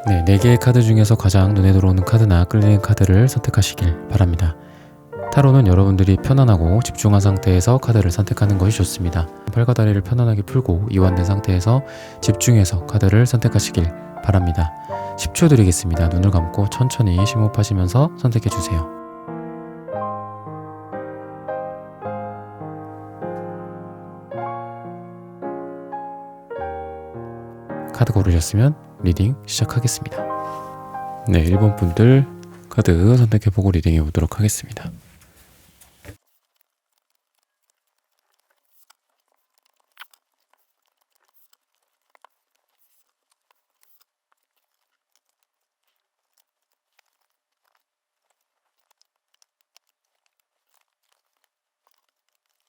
네, 4개의 카드 중에서 가장 눈에 들어오는 카드나 끌리는 카드를 선택하시길 바랍니다. 타로는 여러분들이 편안하고 집중한 상태에서 카드를 선택하는 것이 좋습니다. 팔과 다리를 편안하게 풀고 이완된 상태에서 집중해서 카드를 선택하시길 바랍니다. 10초 드리겠습니다. 눈을 감고 천천히 심호흡하시면서 선택해주세요. 카드 고르셨으면 리딩 시작하겠습니다. 네, 1번 분들 카드 선택해보고 리딩해 보도록 하겠습니다.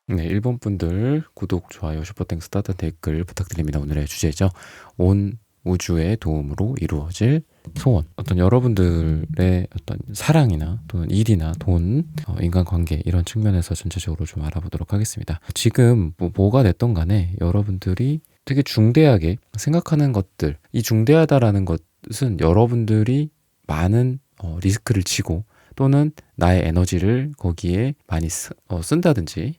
네, 1번 분들 구독, 좋아요, 슈퍼땡스, 따뜻한 댓글 부탁드립니다. 오늘의 주제죠. 온 우주의 도움으로 이루어질 소원. 어떤 여러분들의 어떤 사랑이나 또는 일이나 돈, 인간관계 이런 측면에서 전체적으로 좀 알아보도록 하겠습니다. 지금 뭐가 됐던 간에 여러분들이 되게 중대하게 생각하는 것들, 이 중대하다라는 것은 여러분들이 많은 리스크를 지고 또는 나의 에너지를 거기에 많이 쓴다든지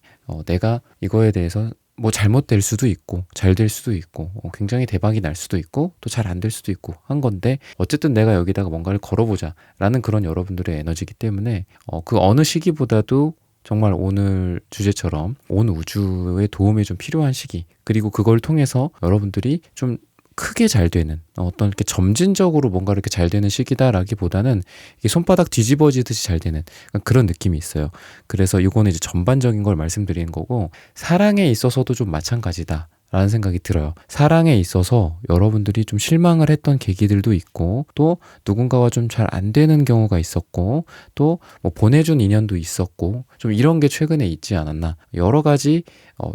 내가 이거에 대해서 뭐 잘못될 수도 있고 잘 될 수도 있고 굉장히 대박이 날 수도 있고 또 잘 안 될 수도 있고 한 건데 어쨌든 내가 여기다가 뭔가를 걸어보자 라는 그런 여러분들의 에너지이기 때문에 그 어느 시기보다도 정말 오늘 주제처럼 온 우주의 도움이 좀 필요한 시기, 그리고 그걸 통해서 여러분들이 좀 크게 잘 되는 어떤 이렇게 점진적으로 뭔가 이렇게 잘 되는 시기다라기보다는 이게 손바닥 뒤집어지듯이 잘 되는 그런 느낌이 있어요. 그래서 이거는 이제 전반적인 걸 말씀드리는 거고, 사랑에 있어서도 좀 마찬가지다 라는 생각이 들어요. 사랑에 있어서 여러분들이 좀 실망을 했던 계기들도 있고, 또 누군가와 좀 잘 안 되는 경우가 있었고, 또 뭐 보내준 인연도 있었고, 좀 이런 게 최근에 있지 않았나. 여러 가지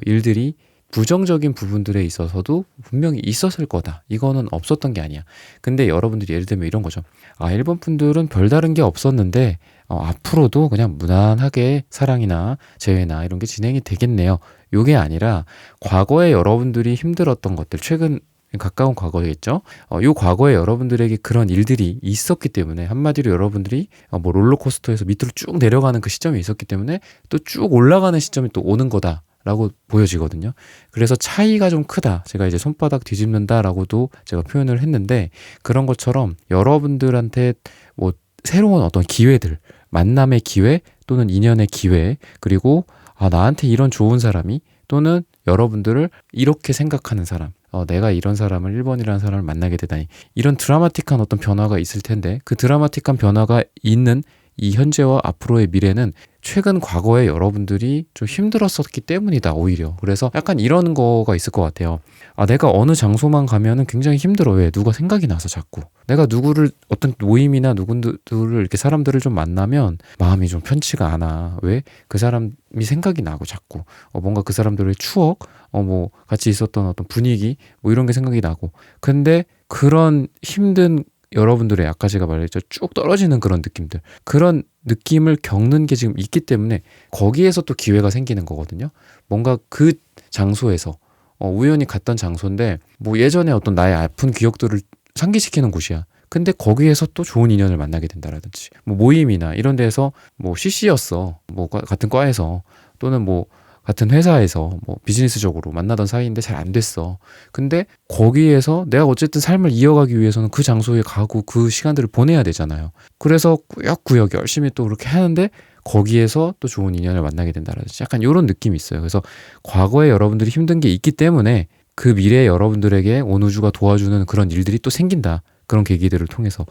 일들이 부정적인 부분들에 있어서도 분명히 있었을 거다. 이거는 없었던 게 아니야. 근데 여러분들이 예를 들면 이런 거죠. 1번 분들은 별다른 게 없었는데 앞으로도 그냥 무난하게 사랑이나 재회나 이런 게 진행이 되겠네요. 요게 아니라 과거에 여러분들이 힘들었던 것들, 최근 가까운 과거겠죠. 요 과거에 여러분들에게 그런 일들이 있었기 때문에, 한마디로 여러분들이 뭐 롤러코스터에서 밑으로 쭉 내려가는 그 시점이 있었기 때문에 또 쭉 올라가는 시점이 또 오는 거다 라고 보여지거든요. 그래서 차이가 좀 크다. 제가 이제 손바닥 뒤집는다 라고도 제가 표현을 했는데, 그런 것처럼 여러분들한테 뭐 새로운 어떤 기회들, 만남의 기회 또는 인연의 기회, 그리고 나한테 이런 좋은 사람이, 또는 여러분들을 이렇게 생각하는 사람, 내가 이런 사람을 1번이라는 사람을 만나게 되다니, 이런 드라마틱한 어떤 변화가 있을 텐데, 그 드라마틱한 변화가 있는 이 현재와 앞으로의 미래는 최근 과거에 여러분들이 좀 힘들었었기 때문이다, 오히려. 그래서 약간 이런 거가 있을 것 같아요. 내가 어느 장소만 가면은 굉장히 힘들어. 왜? 누가 생각이 나서 자꾸. 내가 누구를, 어떤 모임이나 누군들을, 이렇게 사람들을 좀 만나면 마음이 좀 편치가 않아. 왜? 그 사람이 생각이 나고 자꾸. 뭔가 그 사람들의 추억, 뭐 같이 있었던 어떤 분위기, 뭐 이런 게 생각이 나고. 근데 그런 힘든 여러분들의, 아까 제가 말했죠, 쭉 떨어지는 그런 느낌들, 그런 느낌을 겪는 게 지금 있기 때문에 거기에서 또 기회가 생기는 거거든요. 뭔가 그 장소에서 우연히 갔던 장소인데 뭐 예전에 어떤 나의 아픈 기억들을 상기시키는 곳이야. 근데 거기에서 또 좋은 인연을 만나게 된다라든지, 뭐 모임이나 이런 데서 뭐 CC였어, 뭐 같은 과에서, 또는 뭐 같은 회사에서 뭐 비즈니스적으로 만나던 사이인데 잘 안 됐어. 근데 거기에서 내가 어쨌든 삶을 이어가기 위해서는 그 장소에 가고 그 시간들을 보내야 되잖아요. 그래서 꾸역꾸역 열심히 또 그렇게 하는데 거기에서 또 좋은 인연을 만나게 된다라든지, 약간 이런 느낌이 있어요. 그래서 과거에 여러분들이 힘든 게 있기 때문에 그 미래에 여러분들에게 온 우주가 도와주는 그런 일들이 또 생긴다. 그런 계기들을 통해서.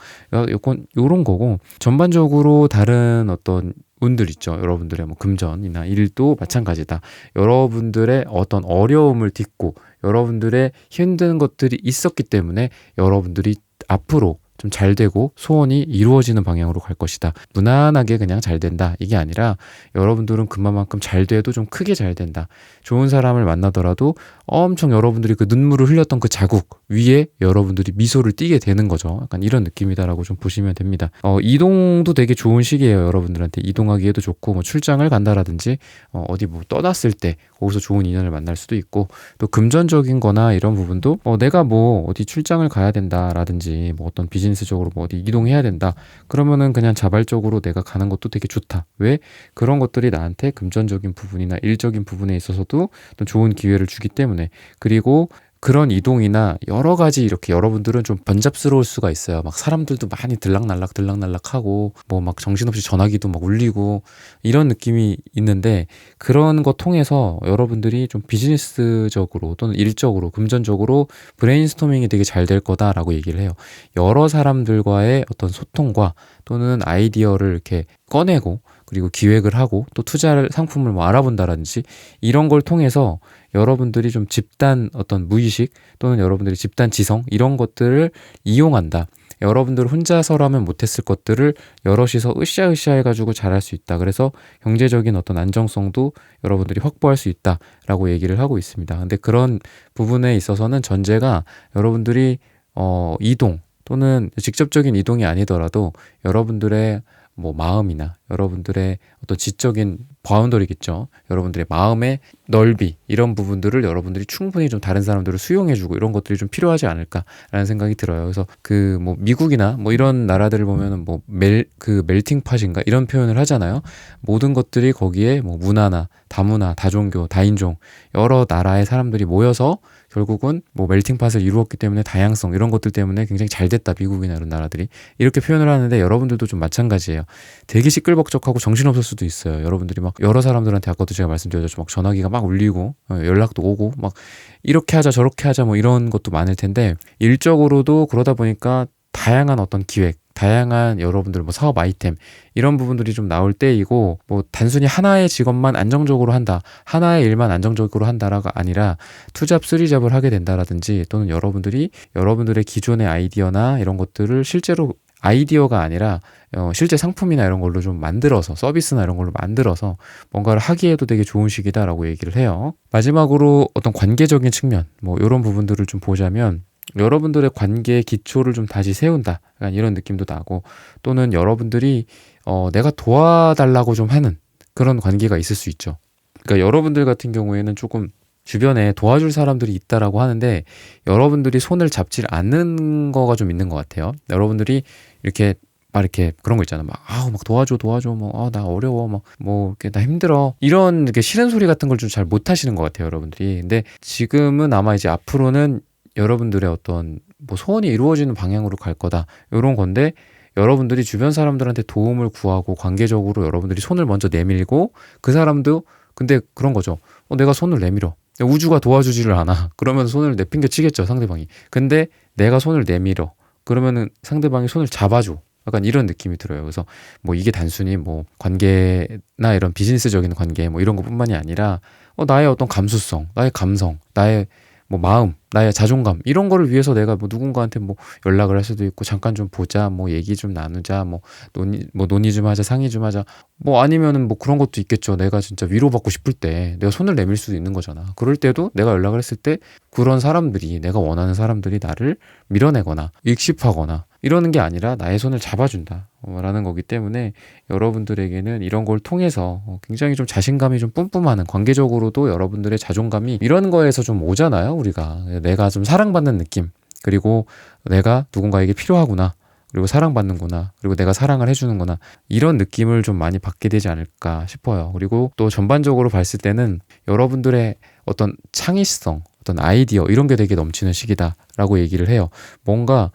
요런 거고, 전반적으로 다른 어떤 운들 있죠. 여러분들의 뭐 금전이나 일도 마찬가지다. 여러분들의 어떤 어려움을 딛고 여러분들의 힘든 것들이 있었기 때문에 여러분들이 앞으로 좀 잘 되고 소원이 이루어지는 방향으로 갈 것이다. 무난하게 그냥 잘 된다, 이게 아니라 여러분들은 그만큼 잘 돼도 좀 크게 잘 된다. 좋은 사람을 만나더라도 엄청 여러분들이 그 눈물을 흘렸던 그 자국 위에 여러분들이 미소를 띠게 되는 거죠. 약간 이런 느낌이다라고 좀 보시면 됩니다. 이동도 되게 좋은 시기예요. 여러분들한테 이동하기에도 좋고, 뭐 출장을 간다라든지 어디 뭐 떠났을 때 거기서 좋은 인연을 만날 수도 있고, 또 금전적인 거나 이런 부분도 내가 뭐 어디 출장을 가야 된다라든지, 뭐 어떤 비즈니스 비즈니스적으로 뭐 어디 이동해야 된다. 그러면은 그냥 자발적으로 내가 가는 것도 되게 좋다. 왜? 그런 것들이 나한테 금전적인 부분이나 일적인 부분에 있어서도 또 좋은 기회를 주기 때문에. 그리고 그런 이동이나 여러 가지 이렇게 여러분들은 좀 번잡스러울 수가 있어요. 막 사람들도 많이 들락날락 하고 뭐 막 정신없이 전화기도 막 울리고 이런 느낌이 있는데, 그런 거 통해서 여러분들이 좀 비즈니스적으로 또는 일적으로 금전적으로 브레인스토밍이 되게 잘 될 거다라고 얘기를 해요. 여러 사람들과의 어떤 소통과 또는 아이디어를 이렇게 꺼내고 그리고 기획을 하고 또 투자 상품을 뭐 알아본다든지 이런 걸 통해서 여러분들이 좀 집단 어떤 무의식 또는 여러분들이 집단 지성 이런 것들을 이용한다. 여러분들 혼자서라면 못했을 것들을 여럿이서 으쌰으쌰 해가지고 잘할 수 있다. 그래서 경제적인 어떤 안정성도 여러분들이 확보할 수 있다라고 얘기를 하고 있습니다. 근데 그런 부분에 있어서는 전제가 여러분들이 이동 또는 직접적인 이동이 아니더라도 여러분들의 뭐 마음이나 여러분들의 어떤 지적인 바운더리겠죠. 여러분들의 마음의 넓이 이런 부분들을 여러분들이 충분히 좀 다른 사람들을 수용해주고 이런 것들이 좀 필요하지 않을까라는 생각이 들어요. 그래서 그 뭐 미국이나 뭐 이런 나라들을 보면은 뭐 멜팅 팟인가 이런 표현을 하잖아요. 모든 것들이 거기에 뭐 문화나 다문화, 다종교, 다인종 여러 나라의 사람들이 모여서 결국은 뭐 멜팅 팟을 이루었기 때문에 다양성 이런 것들 때문에 굉장히 잘 됐다. 미국이나 이런 나라들이 이렇게 표현을 하는데 여러분들도 좀 마찬가지예요. 되게 시끌벅적하고 정신없을 수도 있어요. 여러분들이 막 여러 사람들한테 아까도 제가 말씀드렸죠. 막 전화기가 막 울리고 연락도 오고 막 이렇게 하자 저렇게 하자 뭐 이런 것도 많을 텐데, 일적으로도 그러다 보니까 다양한 어떤 기획, 다양한 여러분들 뭐 사업 아이템 이런 부분들이 좀 나올 때이고, 뭐 단순히 하나의 직업만 안정적으로 한다, 하나의 일만 안정적으로 한다라가 아니라 투잡 쓰리잡을 하게 된다라든지, 또는 여러분들이 여러분들의 기존의 아이디어나 이런 것들을 실제로 아이디어가 아니라 실제 상품이나 이런 걸로 좀 만들어서 서비스나 이런 걸로 만들어서 뭔가를 하기에도 되게 좋은 시기다라고 얘기를 해요. 마지막으로 어떤 관계적인 측면 뭐 이런 부분들을 좀 보자면, 여러분들의 관계의 기초를 좀 다시 세운다, 약간 이런 느낌도 나고, 또는 여러분들이 내가 도와달라고 좀 하는 그런 관계가 있을 수 있죠. 그러니까 여러분들 같은 경우에는 조금 주변에 도와줄 사람들이 있다라고 하는데 여러분들이 손을 잡질 않는 거가 좀 있는 것 같아요. 여러분들이 이렇게 막 이렇게 그런 거 있잖아. 막 도와줘 뭐 나 어려워 뭐 이렇게 나 힘들어 이런 이렇게 싫은 소리 같은 걸 좀 잘 못 하시는 것 같아요, 여러분들이. 근데 지금은 아마 이제 앞으로는 여러분들의 어떤 뭐 소원이 이루어지는 방향으로 갈 거다, 이런 건데, 여러분들이 주변 사람들한테 도움을 구하고 관계적으로 여러분들이 손을 먼저 내밀고, 그 사람도 근데 그런 거죠. 내가 손을 내밀어. 우주가 도와주지를 않아. 그러면 손을 내팽개 치겠죠, 상대방이. 근데 내가 손을 내밀어. 그러면은 상대방이 손을 잡아줘. 약간 이런 느낌이 들어요. 그래서 뭐 이게 단순히 뭐 관계나 이런 비즈니스적인 관계 뭐 이런 것뿐만이 아니라 나의 어떤 감수성, 나의 감성, 나의 뭐 마음, 나의 자존감 이런 거를 위해서 내가 뭐 누군가한테 뭐 연락을 할 수도 있고, 잠깐 좀 보자, 뭐 얘기 좀 나누자, 뭐 논의 좀 하자, 상의 좀 하자, 뭐 아니면은 뭐 그런 것도 있겠죠. 내가 진짜 위로받고 싶을 때 내가 손을 내밀 수도 있는 거잖아. 그럴 때도 내가 연락을 했을 때 그런 사람들이, 내가 원하는 사람들이 나를 밀어내거나 익십하거나 이러는 게 아니라 나의 손을 잡아준다 라는 거기 때문에, 여러분들에게는 이런 걸 통해서 굉장히 좀 자신감이 좀 뿜뿜하는, 관계적으로도 여러분들의 자존감이 이런 거에서 좀 오잖아요. 우리가 내가 좀 사랑받는 느낌, 그리고 내가 누군가에게 필요하구나, 그리고 사랑받는구나, 그리고 내가 사랑을 해주는구나, 이런 느낌을 좀 많이 받게 되지 않을까 싶어요. 그리고 또 전반적으로 봤을 때는 여러분들의 어떤 창의성, 어떤 아이디어 이런 게 되게 넘치는 시기다라고 얘기를 해요. 뭔가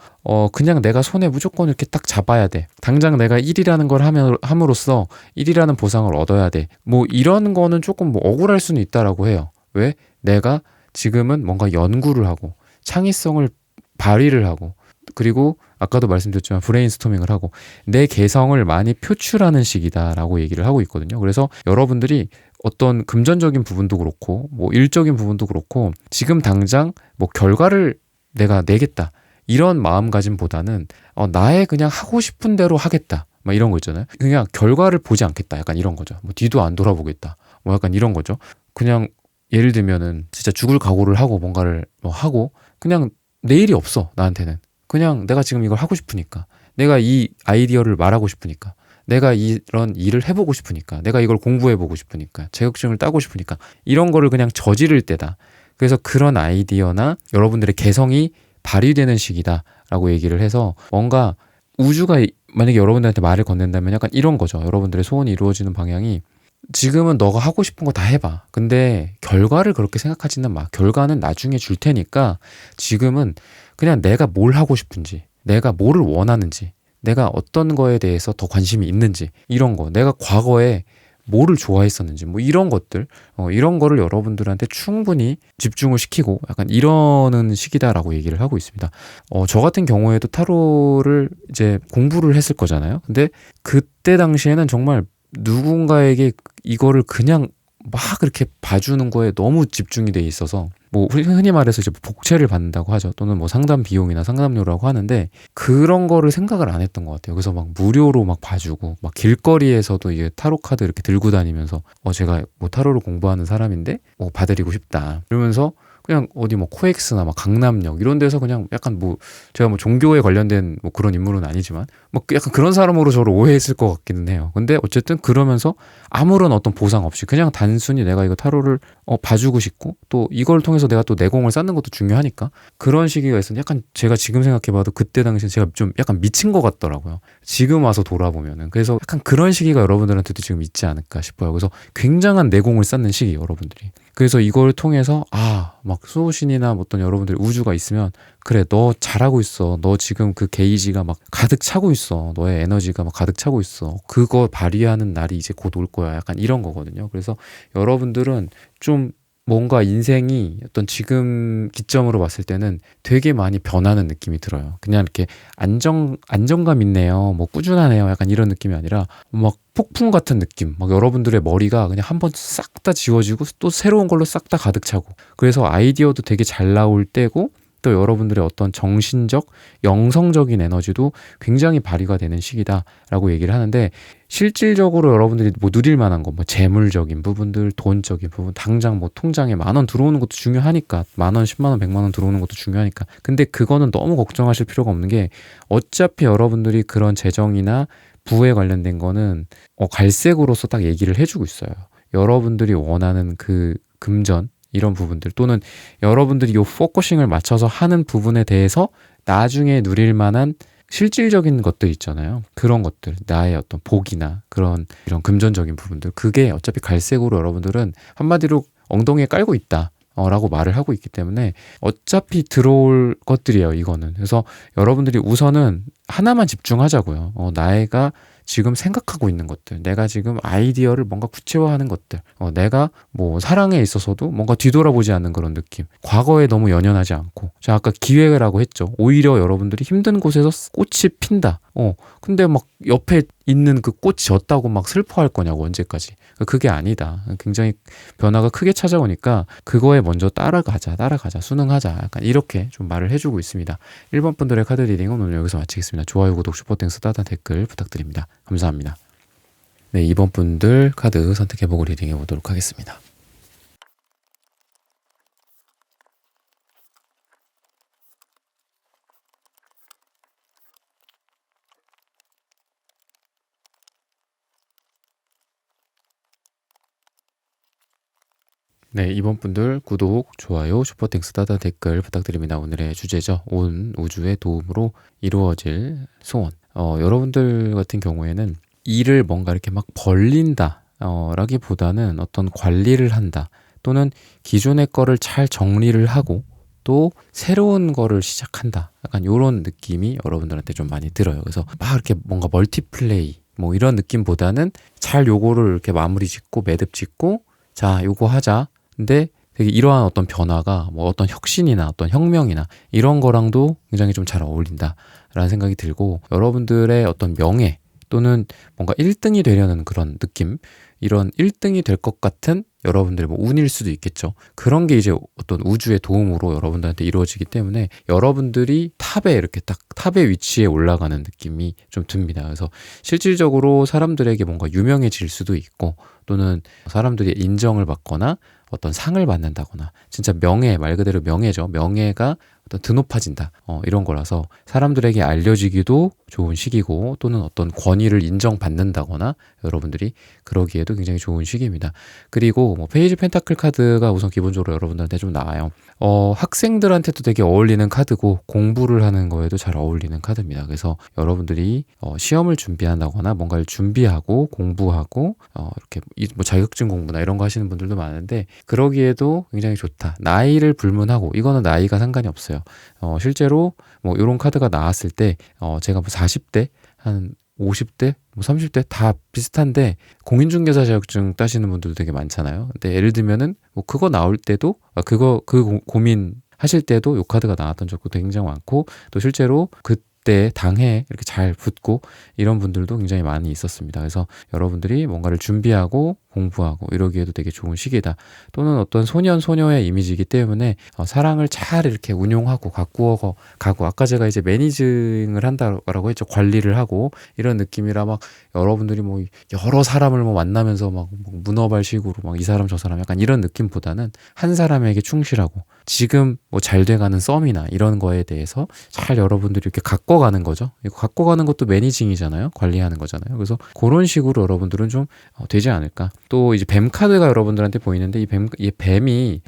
그냥 내가 손에 무조건 이렇게 딱 잡아야 돼, 당장 내가 1이라는 걸 함으로써 1이라는 보상을 얻어야 돼, 뭐 이런 거는 조금 뭐 억울할 수는 있다라고 해요. 왜? 내가 지금은 뭔가 연구를 하고 창의성을 발휘를 하고, 그리고 아까도 말씀드렸지만 브레인스토밍을 하고 내 개성을 많이 표출하는 시기다라고 얘기를 하고 있거든요. 그래서 여러분들이 어떤 금전적인 부분도 그렇고 뭐 일적인 부분도 그렇고 지금 당장 뭐 결과를 내가 내겠다 이런 마음가짐보다는 나의 그냥 하고 싶은 대로 하겠다 막 이런 거 있잖아요. 그냥 결과를 보지 않겠다, 약간 이런 거죠. 뭐 뒤도 안 돌아보겠다 뭐 약간 이런 거죠. 그냥 예를 들면은 진짜 죽을 각오를 하고 뭔가를 뭐 하고, 그냥 내일이 없어. 나한테는 그냥 내가 지금 이걸 하고 싶으니까, 내가 이 아이디어를 말하고 싶으니까, 내가 이런 일을 해보고 싶으니까, 내가 이걸 공부해보고 싶으니까, 자격증을 따고 싶으니까, 이런 거를 그냥 저지를 때다. 그래서 그런 아이디어나 여러분들의 개성이 발휘되는 시기다 라고 얘기를 해서 뭔가 우주가 만약에 여러분들한테 말을 건넨다면 약간 이런 거죠. 여러분들의 소원이 이루어지는 방향이 지금은 너가 하고 싶은 거 다 해봐. 근데 결과를 그렇게 생각하지는 마. 결과는 나중에 줄 테니까 지금은 그냥 내가 뭘 하고 싶은지, 내가 뭐를 원하는지, 내가 어떤 거에 대해서 더 관심이 있는지, 이런 거, 내가 과거에 뭐를 좋아했었는지, 뭐 이런 것들, 이런 거를 여러분들한테 충분히 집중을 시키고 약간 이러는 시기다라고 얘기를 하고 있습니다. 저 같은 경우에도 타로를 이제 공부를 했을 거잖아요. 근데 그때 당시에는 정말 누군가에게 이거를 그냥 막 그렇게 봐주는 거에 너무 집중이 돼 있어서 뭐 흔히 말해서 이제 복채를 받는다고 하죠. 또는 뭐 상담 비용이나 상담료라고 하는데 그런 거를 생각을 안 했던 것 같아요. 그래서 막 무료로 막 봐주고 막 길거리에서도 이게 타로 카드 이렇게 들고 다니면서 제가 뭐 타로를 공부하는 사람인데 뭐 봐드리고 싶다 이러면서 그냥 어디 뭐 코엑스나 막 강남역 이런 데서 그냥 약간 뭐 제가 뭐 종교에 관련된 뭐 그런 인물은 아니지만 뭐 약간 그런 사람으로 저를 오해했을 것 같기는 해요. 근데 어쨌든 그러면서 아무런 어떤 보상 없이 그냥 단순히 내가 이거 타로를 봐주고 싶고 또 이걸 통해서 내가 또 내공을 쌓는 것도 중요하니까 그런 시기가 있었는데 약간 제가 지금 생각해봐도 그때 당시에 제가 좀 약간 미친 것 같더라고요. 지금 와서 돌아보면은. 그래서 약간 그런 시기가 여러분들한테도 지금 있지 않을까 싶어요. 그래서 굉장한 내공을 쌓는 시기 여러분들이. 그래서 이걸 통해서 막 수호신이나 어떤 여러분들 우주가 있으면 그래 너 잘하고 있어. 너 지금 그 게이지가 막 가득 차고 있어. 너의 에너지가 막 가득 차고 있어. 그거 발휘하는 날이 이제 곧 올 거야. 약간 이런 거거든요. 그래서 여러분들은 좀 뭔가 인생이 어떤 지금 기점으로 봤을 때는 되게 많이 변하는 느낌이 들어요. 그냥 이렇게 안정감 있네요. 뭐 꾸준하네요. 약간 이런 느낌이 아니라 막 폭풍 같은 느낌. 막 여러분들의 머리가 그냥 한번 싹 다 지워지고 또 새로운 걸로 싹 다 가득 차고. 그래서 아이디어도 되게 잘 나올 때고 또 여러분들의 어떤 정신적, 영성적인 에너지도 굉장히 발휘가 되는 시기다라고 얘기를 하는데 실질적으로 여러분들이 뭐 누릴 만한 거, 뭐 재물적인 부분들, 돈적인 부분, 당장 뭐 통장에 10,000원 들어오는 것도 중요하니까 10,000원, 100,000원, 100,000원 들어오는 것도 중요하니까 근데 그거는 너무 걱정하실 필요가 없는 게 어차피 여러분들이 그런 재정이나 부에 관련된 거는 갈색으로서 딱 얘기를 해주고 있어요. 여러분들이 원하는 그 금전 이런 부분들 또는 여러분들이 요 포커싱을 맞춰서 하는 부분에 대해서 나중에 누릴 만한 실질적인 것들 있잖아요. 그런 것들, 나의 어떤 복이나 그런 이런 금전적인 부분들 그게 어차피 갈색으로 여러분들은 한마디로 엉덩이에 깔고 있다. 라고 말을 하고 있기 때문에 어차피 들어올 것들이에요, 이거는. 그래서 여러분들이 우선은 하나만 집중하자고요. 나가 지금 생각하고 있는 것들, 내가 지금 아이디어를 뭔가 구체화하는 것들, 내가 뭐 사랑에 있어서도 뭔가 뒤돌아보지 않는 그런 느낌, 과거에 너무 연연하지 않고, 제가 아까 기획을 하고 했죠. 오히려 여러분들이 힘든 곳에서 꽃이 핀다. 근데 막 옆에 있는 그 꽃이 졌다고 막 슬퍼할 거냐고 언제까지. 그게 아니다. 굉장히 변화가 크게 찾아오니까 그거에 먼저 따라가자, 순응하자. 약간 이렇게 좀 말을 해주고 있습니다. 1번 분들의 카드 리딩은 오늘 여기서 마치겠습니다. 좋아요, 구독, 슈퍼땡스, 따뜻한 댓글 부탁드립니다. 감사합니다. 네, 2번 분들 카드 선택해보고 리딩해 보도록 하겠습니다. 네, 이번 분들 구독, 좋아요, 슈퍼땡스, 따뜻한 댓글 부탁드립니다. 오늘의 주제죠. 온 우주의 도움으로 이루어질 소원. 여러분들 같은 경우에는 일을 뭔가 이렇게 막 벌린다, 라기보다는 어떤 관리를 한다, 또는 기존의 거를 잘 정리를 하고 또 새로운 거를 시작한다. 약간 이런 느낌이 여러분들한테 좀 많이 들어요. 그래서 막 이렇게 뭔가 멀티플레이, 뭐 이런 느낌보다는 잘 요거를 이렇게 마무리 짓고 매듭 짓고 자, 요거 하자. 근데 되게 이러한 어떤 변화가 뭐 어떤 혁신이나 어떤 혁명이나 이런 거랑도 굉장히 좀 잘 어울린다라는 생각이 들고 여러분들의 어떤 명예 또는 뭔가 1등이 되려는 그런 느낌 이런 1등이 될 것 같은 여러분들의 뭐 운일 수도 있겠죠. 그런 게 이제 어떤 우주의 도움으로 여러분들한테 이루어지기 때문에 여러분들이 탑에 이렇게 딱 탑의 위치에 올라가는 느낌이 좀 듭니다. 그래서 실질적으로 사람들에게 뭔가 유명해질 수도 있고 또는 사람들이 인정을 받거나 어떤 상을 받는다거나 진짜 명예, 말 그대로 명예죠. 명예가 어떤 드높아진다. 이런 거라서 사람들에게 알려지기도 좋은 시기고 또는 어떤 권위를 인정받는다거나 여러분들이 그러기에도 굉장히 좋은 시기입니다. 그리고 뭐 페이지 펜타클 카드가 우선 기본적으로 여러분들한테 좀 나와요. 학생들한테도 되게 어울리는 카드고 공부를 하는 거에도 잘 어울리는 카드입니다. 그래서 여러분들이 시험을 준비한다거나 뭔가를 준비하고 공부하고 이렇게 뭐 자격증 공부나 이런 거 하시는 분들도 많은데 그러기에도 굉장히 좋다. 나이를 불문하고 이거는 나이가 상관이 없어요. 실제로 뭐 이런 카드가 나왔을 때 제가 뭐 40대 한 50대, 뭐 30대 다 비슷한데 공인중개사 자격증 따시는 분들도 되게 많잖아요. 근데 예를 들면은 뭐 그거 나올 때도 고민 하실 때도 요 카드가 나왔던 적도 굉장히 많고 또 실제로 그때 당해 이렇게 잘 붙고 이런 분들도 굉장히 많이 있었습니다. 그래서 여러분들이 뭔가를 준비하고 공부하고 이러기에도 되게 좋은 시기다. 또는 어떤 소년 소녀의 이미지이기 때문에 사랑을 잘 이렇게 운용하고 가꾸어 가고 아까 제가 이제 매니징을 한다라고 했죠. 관리를 하고 이런 느낌이라 막 여러분들이 뭐 여러 사람을 뭐 만나면서 막 문어발식으로 막 이 사람 저 사람 약간 이런 느낌보다는 한 사람에게 충실하고 지금 뭐 잘 돼가는 썸이나 이런 거에 대해서 잘 여러분들이 이렇게 가꿔가는 거죠. 이거 가꿔가는 것도 매니징이잖아요. 관리하는 거잖아요. 그래서 그런 식으로 여러분들은 좀 되지 않을까. 또 이제 뱀 카드가 여러분들한테 보이는데 이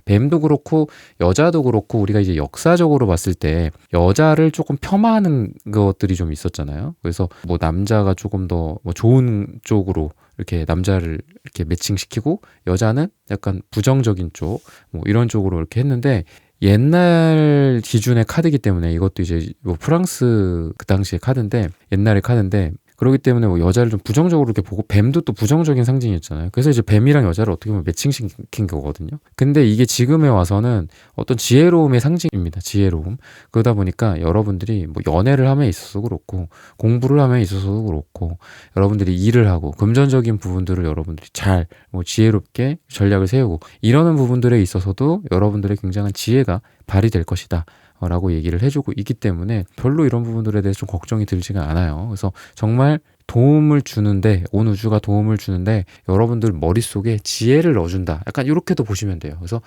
뱀도 그렇고 여자도 그렇고 우리가 이제 역사적으로 봤을 때 여자를 조금 폄하하는 것들이 좀 있었잖아요. 그래서 뭐 남자가 조금 더 뭐 좋은 쪽으로 이렇게 남자를 이렇게 매칭시키고 여자는 약간 부정적인 쪽 뭐 이런 쪽으로 이렇게 했는데 옛날 기준의 카드이기 때문에 이것도 이제 뭐 프랑스 그 당시의 카드인데 옛날의 카드인데 그렇기 때문에 뭐 여자를 좀 부정적으로 이렇게 보고 뱀도 또 부정적인 상징이었잖아요. 그래서 이제 뱀이랑 여자를 어떻게 보면 매칭시킨 거거든요. 근데 이게 지금에 와서는 어떤 지혜로움의 상징입니다. 지혜로움. 그러다 보니까 여러분들이 뭐 연애를 함에 있어서도 그렇고 공부를 함에 있어서도 그렇고 여러분들이 일을 하고 금전적인 부분들을 여러분들이 잘 뭐 지혜롭게 전략을 세우고 이러는 부분들에 있어서도 여러분들의 굉장한 지혜가 발휘될 것이다. 라고 얘기를 해주고 있기 때문에 별로 이런 부분들에 대해서 좀 걱정이 들지가 않아요. 그래서 정말 도움을 주는데 온 우주가 도움을 주는데 여러분들 머릿속에 지혜를 넣어준다. 약간 이렇게도 보시면 돼요. 그래서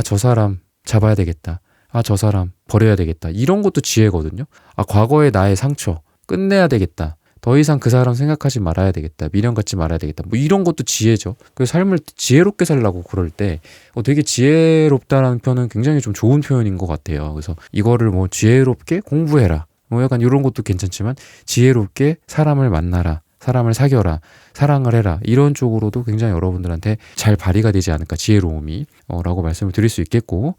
저 사람 잡아야 되겠다. 저 사람 버려야 되겠다. 이런 것도 지혜거든요. 과거의 나의 상처 끝내야 되겠다. 더 이상 그 사람 생각하지 말아야 되겠다. 미련 갖지 말아야 되겠다. 뭐 이런 것도 지혜죠. 그 삶을 지혜롭게 살라고 그럴 때 되게 지혜롭다라는 표현은 굉장히 좀 좋은 표현인 것 같아요. 그래서 이거를 뭐 지혜롭게 공부해라. 뭐 약간 이런 것도 괜찮지만 지혜롭게 사람을 만나라. 사람을 사겨라. 사랑을 해라. 이런 쪽으로도 굉장히 여러분들한테 잘 발휘가 되지 않을까. 지혜로움이 라고 말씀을 드릴 수 있겠고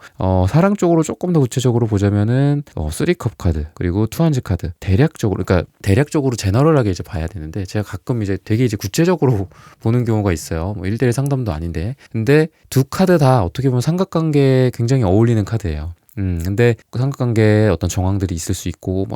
사랑 쪽으로 조금 더 구체적으로 보자면은 3컵 카드 그리고 투한즈 카드 대략적으로 제너럴하게 이제 봐야 되는데 제가 가끔 이제 되게 이제 구체적으로 보는 경우가 있어요. 뭐 1대1 상담도 아닌데 근데 두 카드 다 어떻게 보면 삼각관계에 굉장히 어울리는 카드예요. 근데 그 삼각관계에 어떤 정황들이 있을 수 있고,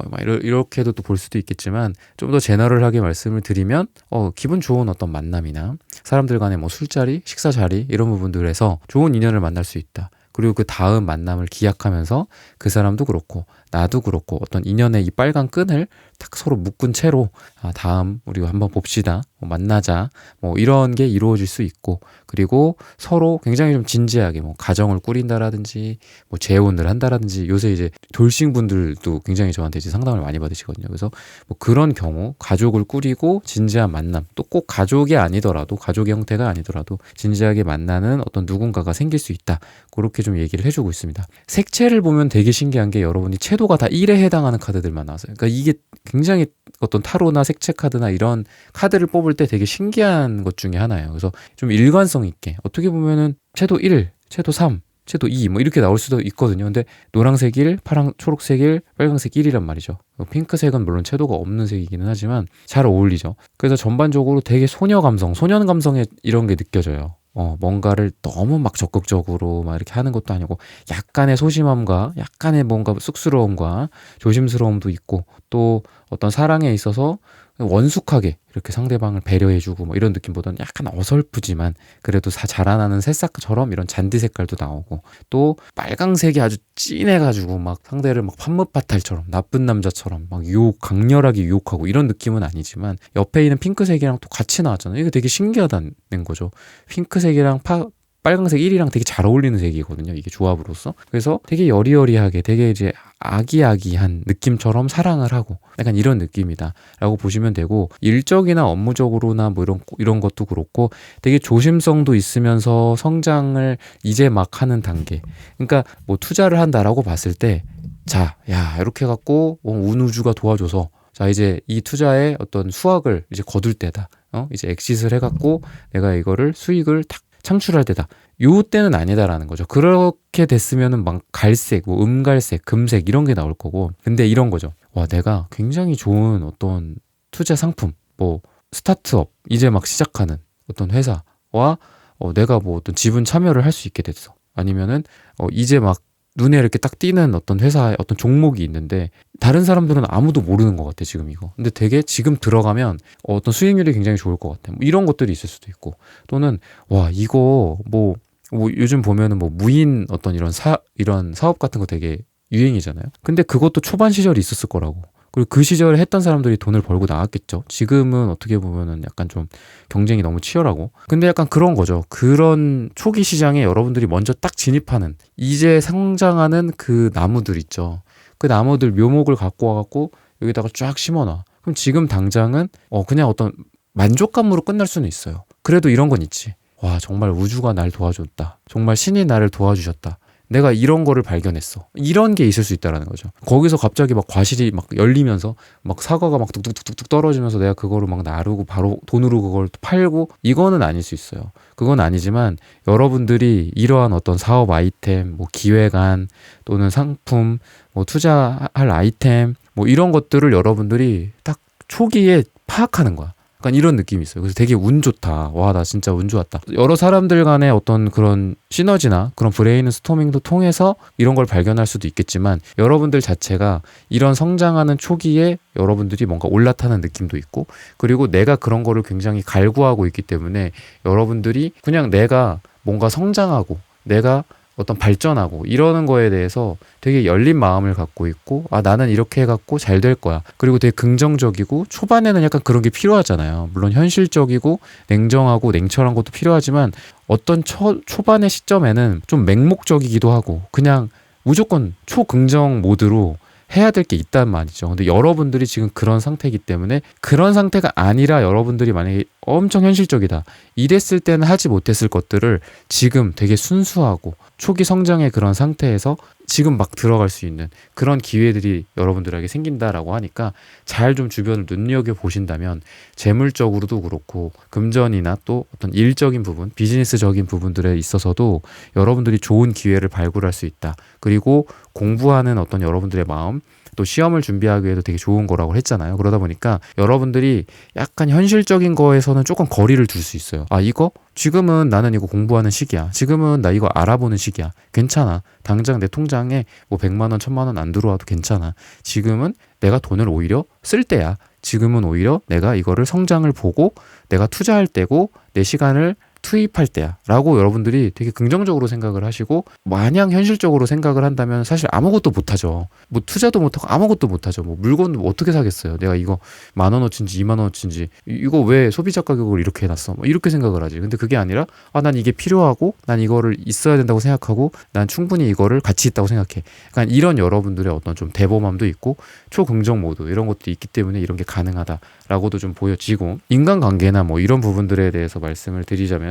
이렇게도 또 볼 수도 있겠지만, 좀 더 제너럴하게 말씀을 드리면, 기분 좋은 어떤 만남이나, 사람들 간의 뭐 술자리, 식사 자리, 이런 부분들에서 좋은 인연을 만날 수 있다. 그리고 그 다음 만남을 기약하면서 그 사람도 그렇고, 나도 그렇고, 어떤 인연의 이 빨간 끈을 딱 서로 묶은 채로, 다음 우리 한번 봅시다. 만나자. 뭐 이런 게 이루어질 수 있고, 그리고 서로 굉장히 좀 진지하게 뭐 가정을 꾸린다라든지, 뭐 재혼을 한다라든지, 요새 이제 돌싱 분들도 굉장히 저한테 이제 상담을 많이 받으시거든요. 그래서 뭐 그런 경우, 가족을 꾸리고 진지한 만남, 또 꼭 가족이 아니더라도, 가족의 형태가 아니더라도 진지하게 만나는 어떤 누군가가 생길 수 있다. 그렇게 좀 얘기를 해주고 있습니다. 색채를 보면 되게 신기한 게 여러분이 채도가 다 1에 해당하는 카드들만 나왔어요. 그러니까 이게 굉장히 어떤 타로나 색채 카드나 이런 카드를 뽑을 때 되게 신기한 것 중에 하나예요. 그래서 좀 일관성 있게 어떻게 보면은 채도 1, 채도 3, 채도 2 뭐 이렇게 나올 수도 있거든요. 근데 노란색 1, 초록색 1, 빨간색 1이란 말이죠. 핑크색은 물론 채도가 없는 색이기는 하지만 잘 어울리죠. 그래서 전반적으로 되게 소년 감성에 이런 게 느껴져요. 뭔가를 너무 막 적극적으로 막 이렇게 하는 것도 아니고 약간의 소심함과 약간의 뭔가 쑥스러움과 조심스러움도 있고 또 어떤 사랑에 있어서 원숙하게 이렇게 상대방을 배려해주고 뭐 이런 느낌보다는 약간 어설프지만 그래도 자라나는 새싹처럼 이런 잔디 색깔도 나오고 또 빨강색이 아주 진해가지고 막 상대를 막 판무파탈처럼 나쁜 남자처럼 막 강렬하게 유혹하고 이런 느낌은 아니지만 옆에 있는 핑크색이랑 또 같이 나왔잖아요. 이게 되게 신기하다는 거죠. 핑크색이랑 빨강색 1이랑 되게 잘 어울리는 색이거든요. 이게 조합으로서. 그래서 되게 여리여리하게 되게 이제 아기아기한 느낌처럼 사랑을 하고 약간 이런 느낌이다 라고 보시면 되고, 일적이나 업무적으로나 뭐 이런 것도 그렇고 되게 조심성도 있으면서 성장을 이제 막 하는 단계. 그러니까 뭐 투자를 한다라고 봤을 때, 자, 야, 이렇게 해갖고 운우주가 도와줘서 자, 이제 이 투자의 어떤 수확을 이제 거둘 때다. 이제 엑싯을 해갖고 내가 이거를 수익을 탁 창출할 때다. 요 때는 아니다라는 거죠. 그렇게 됐으면은 막 갈색, 뭐 음갈색, 금색 이런 게 나올 거고. 근데 이런 거죠. 와, 내가 굉장히 좋은 어떤 투자 상품, 뭐 스타트업, 이제 막 시작하는 어떤 회사와 내가 뭐 어떤 지분 참여를 할 수 있게 됐어. 아니면은 이제 막 눈에 이렇게 딱 띄는 어떤 회사의 어떤 종목이 있는데 다른 사람들은 아무도 모르는 것 같아 지금 이거. 근데 되게 지금 들어가면 어떤 수익률이 굉장히 좋을 것 같아. 뭐 이런 것들이 있을 수도 있고, 또는 와, 이거 뭐 요즘 보면은 뭐 무인 어떤 이런 사업 같은 거 되게 유행이잖아요. 근데 그것도 초반 시절이 있었을 거라고. 그리고 그 시절에 했던 사람들이 돈을 벌고 나왔겠죠. 지금은 어떻게 보면은 약간 좀 경쟁이 너무 치열하고. 근데 약간 그런 거죠. 그런 초기 시장에 여러분들이 먼저 딱 진입하는, 이제 성장하는 그 나무들 있죠. 그 나무들 묘목을 갖고 와갖고 여기다가 쫙 심어놔. 그럼 지금 당장은 그냥 어떤 만족감으로 끝날 수는 있어요. 그래도 이런 건 있지. 와, 정말 우주가 날 도와줬다. 정말 신이 나를 도와주셨다. 내가 이런 거를 발견했어. 이런 게 있을 수 있다라는 거죠. 거기서 갑자기 막 과실이 막 열리면서 막 사과가 막 뚝뚝뚝뚝 떨어지면서 내가 그거를 막 나르고 바로 돈으로 그걸 팔고, 이거는 아닐 수 있어요. 그건 아니지만 여러분들이 이러한 어떤 사업 아이템, 뭐 기획안 또는 상품, 뭐 투자할 아이템, 뭐 이런 것들을 여러분들이 딱 초기에 파악하는 거야. 약간 이런 느낌이 있어요. 그래서 되게 운 좋다. 와, 나 진짜 운 좋았다. 여러 사람들 간의 어떤 그런 시너지나 그런 브레인 스토밍도 통해서 이런 걸 발견할 수도 있겠지만, 여러분들 자체가 이런 성장하는 초기에 여러분들이 뭔가 올라타는 느낌도 있고, 그리고 내가 그런 거를 굉장히 갈구하고 있기 때문에 여러분들이 그냥 내가 뭔가 성장하고 내가 어떤 발전하고 이러는 거에 대해서 되게 열린 마음을 갖고 있고, 아, 나는 이렇게 해갖고 잘 될 거야. 그리고 되게 긍정적이고, 초반에는 약간 그런 게 필요하잖아요. 물론 현실적이고 냉정하고 냉철한 것도 필요하지만 어떤 초반의 시점에는 좀 맹목적이기도 하고 그냥 무조건 초긍정 모드로 해야 될 게 있단 말이죠. 근데 여러분들이 지금 그런 상태이기 때문에, 그런 상태가 아니라 여러분들이 만약에 엄청 현실적이다, 이랬을 때는 하지 못했을 것들을 지금 되게 순수하고 초기 성장의 그런 상태에서 지금 막 들어갈 수 있는 그런 기회들이 여러분들에게 생긴다라고 하니까, 잘 좀 주변을 눈여겨 보신다면 재물적으로도 그렇고 금전이나 또 어떤 일적인 부분, 비즈니스적인 부분들에 있어서도 여러분들이 좋은 기회를 발굴할 수 있다. 그리고 공부하는 어떤 여러분들의 마음, 또 시험을 준비하기 위해도 되게 좋은 거라고 했잖아요. 그러다 보니까 여러분들이 약간 현실적인 거에서는 조금 거리를 둘 수 있어요. 아, 이거? 지금은 나는 이거 공부하는 시기야. 지금은 나 이거 알아보는 시기야. 괜찮아. 당장 내 통장에 뭐 100만 원, 1000만 원 안 들어와도 괜찮아. 지금은 내가 돈을 오히려 쓸 때야. 지금은 오히려 내가 이거를 성장을 보고 내가 투자할 때고 내 시간을 투입할 때야 라고 여러분들이 되게 긍정적으로 생각을 하시고, 마냥 현실적으로 생각을 한다면 사실 아무것도 못하죠. 뭐 투자도 못하고 아무것도 못하죠. 뭐 물건도 어떻게 사겠어요. 내가 이거 10,000원어치인지 20,000원어치인지 이거 왜 소비자 가격을 이렇게 해놨어, 뭐 이렇게 생각을 하지. 근데 그게 아니라, 아, 난 이게 필요하고 난 이거를 있어야 된다고 생각하고 난 충분히 이거를 가치 있다고 생각해. 그러니까 이런 여러분들의 어떤 좀 대범함도 있고 초긍정 모드, 이런 것도 있기 때문에 이런 게 가능하다라고도 좀 보여지고, 인간관계나 뭐 이런 부분들에 대해서 말씀을 드리자면은,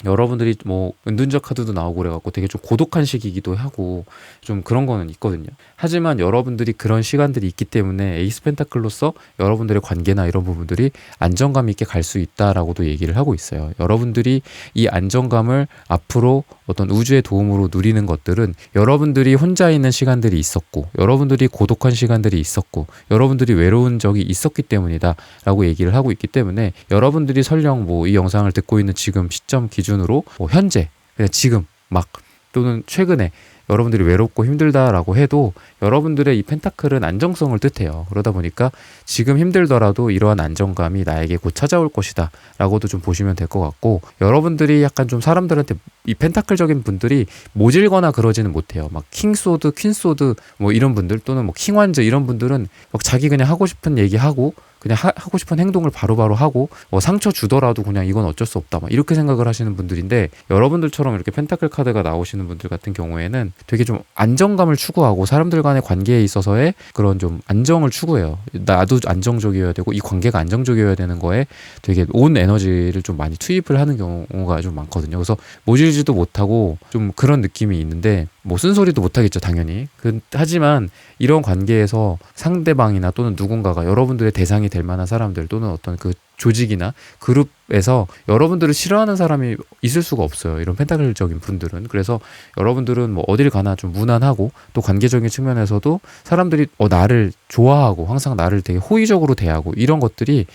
여러분들이 뭐 은둔적 카드도 나오고 그래갖고 되게 좀 고독한 시기이기도 하고 좀 그런 거는 있거든요. 하지만 여러분들이 그런 시간들이 있기 때문에 에이스 펜타클로서 여러분들의 관계나 이런 부분들이 안정감 있게 갈 수 있다라고도 얘기를 하고 있어요. 여러분들이 이 안정감을 앞으로 어떤 우주의 도움으로 누리는 것들은 여러분들이 혼자 있는 시간들이 있었고, 여러분들이 고독한 시간들이 있었고, 여러분들이 외로운 적이 있었기 때문이다 라고 얘기를 하고 있기 때문에, 여러분들이 설령 뭐 이 영상을 듣고 있는 지금 시점 기준으로 뭐 현재 그냥 지금 막 또는 최근에 여러분들이 외롭고 힘들다라고 해도 여러분들의 이 펜타클은 안정성을 뜻해요. 그러다 보니까 지금 힘들더라도 이러한 안정감이 나에게 곧 찾아올 것이다 라고도 좀 보시면 될 것 같고, 여러분들이 약간 좀 사람들한테 이 펜타클적인 분들이 모질거나 그러지는 못해요. 막 킹소드, 퀸소드 뭐 이런 분들 또는 뭐 킹완즈 이런 분들은 막 자기 그냥 하고 싶은 얘기하고 그냥 하고 싶은 행동을 바로바로 하고 상처 주더라도 그냥 이건 어쩔 수 없다 막 이렇게 생각을 하시는 분들인데, 여러분들처럼 이렇게 펜타클 카드가 나오시는 분들 같은 경우에는 되게 좀 안정감을 추구하고 사람들 간의 관계에 있어서의 그런 좀 안정을 추구해요. 나도 안정적이어야 되고 이 관계가 안정적이어야 되는 거에 되게 온 에너지를 좀 많이 투입을 하는 경우가 좀 많거든요. 그래서 모질지도 못하고 좀 그런 느낌이 있는데, 뭐 쓴소리도 못하겠죠 당연히. 하지만 이런 관계에서 상대방이나 또는 누군가가 여러분들의 대상이 될 만한 사람들 또는 어떤 그 조직이나 그룹에서 여러분들을 싫어하는 사람이 있을 수가 없어요. 이런 펜타클적인 분들은. 그래서 여러분들은 뭐 어딜 가나 좀 무난하고, 또 관계적인 측면에서도 사람들이 나를 좋아하고 항상 나를 되게 호의적으로 대하고, 이런 것들이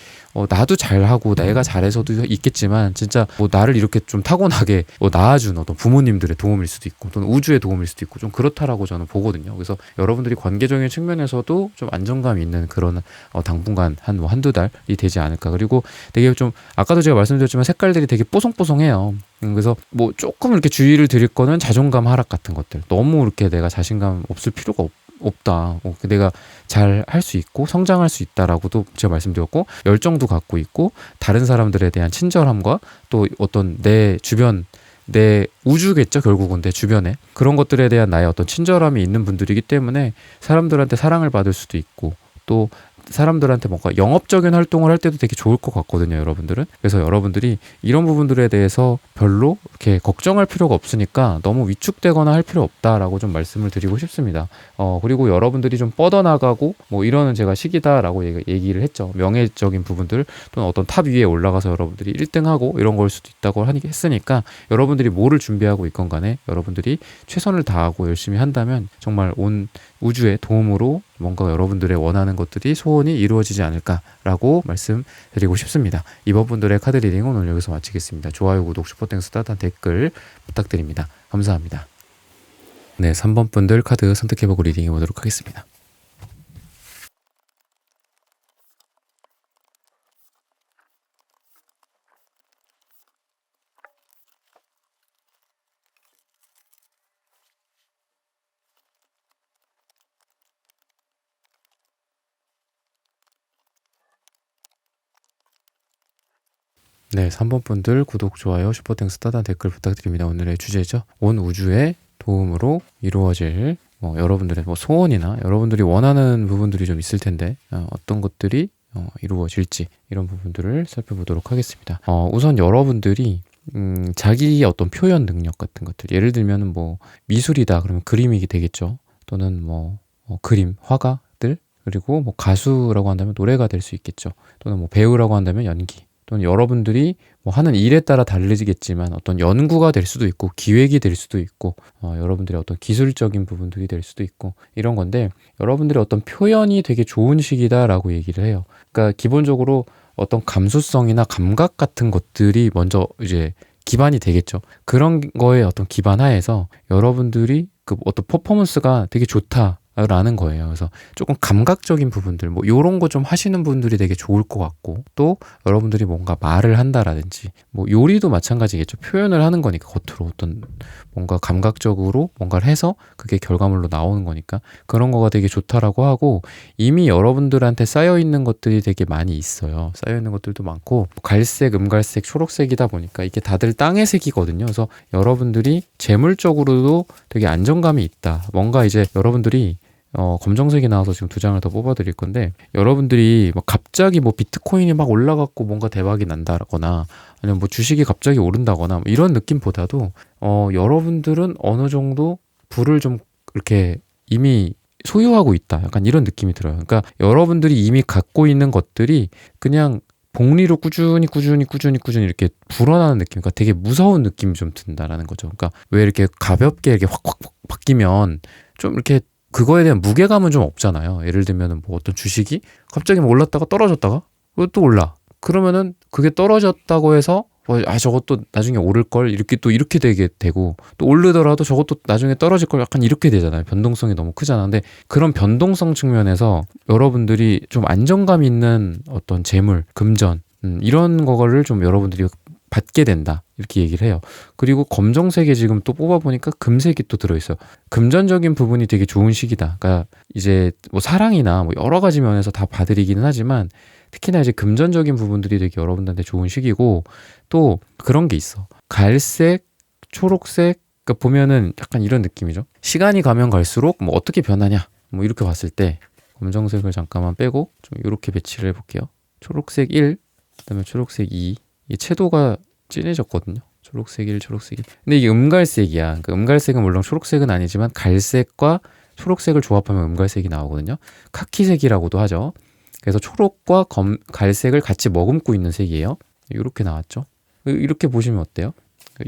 나도 잘하고 내가 잘해서도 있겠지만 진짜 뭐 나를 이렇게 좀 타고나게 낳아준 어떤 부모님들의 도움일 수도 있고 또는 우주의 도움일 수도 있고 좀 그렇다라고 저는 보거든요. 그래서 여러분들이 관계적인 측면에서도 좀 안정감 있는 그런 당분간 한두 달이 되지 않을까. 그리고 되게 좀 아까도 제가 말씀드렸지만 색깔들이 되게 뽀송뽀송해요. 그래서 뭐 조금 이렇게 주의를 드릴 거는 자존감 하락 같은 것들. 너무 이렇게 내가 자신감 없을 필요가 없다. 내가 잘 할 수 있고 성장할 수 있다라고도 제가 말씀드렸고, 열정도 갖고 있고 다른 사람들에 대한 친절함과 또 어떤 내 주변 내 우주겠죠 결국은 내 주변에 그런 것들에 대한 나의 어떤 친절함이 있는 분들이기 때문에 사람들한테 사랑을 받을 수도 있고, 또 사람들한테 뭔가 영업적인 활동을 할 때도 되게 좋을 것 같거든요 여러분들은. 그래서 여러분들이 이런 부분들에 대해서 별로 이렇게 걱정할 필요가 없으니까 너무 위축되거나 할 필요 없다라고 좀 말씀을 드리고 싶습니다. 그리고 여러분들이 좀 뻗어나가고 뭐 이러는 제가 시기다라고 얘기를 했죠. 명예적인 부분들 또는 어떤 탑 위에 올라가서 여러분들이 1등하고 이런 걸 수도 있다고 했으니까, 여러분들이 뭐를 준비하고 있건 간에 여러분들이 최선을 다하고 열심히 한다면 정말 온 우주의 도움으로 뭔가 여러분들의 원하는 것들이 소원이 이루어지지 않을까라고 말씀드리고 싶습니다. 이번 분들의 카드 리딩은 오늘 여기서 마치겠습니다. 좋아요, 구독, 슈퍼땡스, 따뜻한 댓글 부탁드립니다. 감사합니다. 네, 3번 분들 카드 선택해보고 리딩해 보도록 하겠습니다. 네, 3번 분들 구독, 좋아요, 슈퍼땡스, 따뜻한 댓글 부탁드립니다. 오늘의 주제죠. 온 우주의 도움으로 이루어질 여러분들의 소원이나 여러분들이 원하는 부분들이 좀 있을 텐데 어떤 것들이 이루어질지 이런 부분들을 살펴보도록 하겠습니다. 우선 여러분들이 자기의 어떤 표현 능력 같은 것들, 예를 들면 뭐 미술이다 그러면 그림이 되겠죠. 또는 그림, 화가들, 그리고 뭐 가수라고 한다면 노래가 될 수 있겠죠. 또는 뭐 배우라고 한다면 연기, 또는 여러분들이 뭐 하는 일에 따라 다르겠지만 어떤 연구가 될 수도 있고 기획이 될 수도 있고 여러분들의 어떤 기술적인 부분들이 될 수도 있고 이런 건데, 여러분들의 어떤 표현이 되게 좋은 시기다라고 얘기를 해요. 그러니까 기본적으로 어떤 감수성이나 감각 같은 것들이 먼저 이제 기반이 되겠죠. 그런 거에 어떤 기반 하에서 여러분들이 그 어떤 퍼포먼스가 되게 좋다 라는 거예요. 그래서 조금 감각적인 부분들 뭐 요런 거 좀 하시는 분들이 되게 좋을 것 같고, 또 여러분들이 뭔가 말을 한다라든지 뭐 요리도 마찬가지겠죠. 표현을 하는 거니까 겉으로 어떤 뭔가 감각적으로 뭔가를 해서 그게 결과물로 나오는 거니까 그런 거가 되게 좋다라고 하고, 이미 여러분들한테 쌓여있는 것들이 되게 많이 있어요. 쌓여있는 것들도 많고 갈색, 음갈색, 초록색이다 보니까 이게 다들 땅의 색이거든요. 그래서 여러분들이 재물적으로도 되게 안정감이 있다. 뭔가 이제 여러분들이 검정색이 나와서 지금 2장을 더 뽑아드릴 건데, 여러분들이 막 갑자기 뭐 비트코인이 막 올라갔고 뭔가 대박이 난다거나 아니면 뭐 주식이 갑자기 오른다거나 뭐 이런 느낌보다도 여러분들은 어느 정도 부를 좀 이렇게 이미 소유하고 있다, 약간 이런 느낌이 들어요. 그러니까 여러분들이 이미 갖고 있는 것들이 그냥 복리로 꾸준히 이렇게 불어나는 느낌, 그러니까 되게 무서운 느낌이 좀 든다라는 거죠. 그러니까 왜 이렇게 가볍게 이렇게 확 바뀌면 좀 이렇게 그거에 대한 무게감은 좀 없잖아요. 예를 들면 뭐 어떤 주식이 갑자기 올랐다가 떨어졌다가 또 올라. 그러면은 그게 떨어졌다고 해서 저것도 나중에 오를 걸 이렇게 되게 되고, 또 오르더라도 저것도 나중에 떨어질 걸 약간 이렇게 되잖아요. 변동성이 너무 크잖아. 근데 그런 변동성 측면에서 여러분들이 좀 안정감 있는 어떤 재물, 금전 이런 거를 좀 여러분들이 받게 된다. 이렇게 얘기를 해요. 그리고 검정색에 지금 또 뽑아보니까 금색이 또 들어있어요. 금전적인 부분이 되게 좋은 시기다. 그러니까 이제 뭐 사랑이나 뭐 여러 가지 면에서 다 봐드리기는 하지만 특히나 이제 금전적인 부분들이 되게 여러분들한테 좋은 시기고 또 그런 게 있어. 갈색, 초록색, 그러니까 보면은 약간 이런 느낌이죠. 시간이 가면 갈수록 뭐 어떻게 변하냐. 뭐 이렇게 봤을 때 검정색을 잠깐만 빼고 좀 이렇게 배치를 해볼게요. 초록색 1, 그다음에 초록색 2. 이 채도가 진해졌거든요. 초록색 1, 초록색 2. 근데 이게 음갈색이야. 그러니까 음갈색은 물론 초록색은 아니지만 갈색과 초록색을 조합하면 음갈색이 나오거든요. 카키색이라고도 하죠. 그래서 초록과 갈색을 같이 머금고 있는 색이에요. 이렇게 나왔죠. 이렇게 보시면 어때요?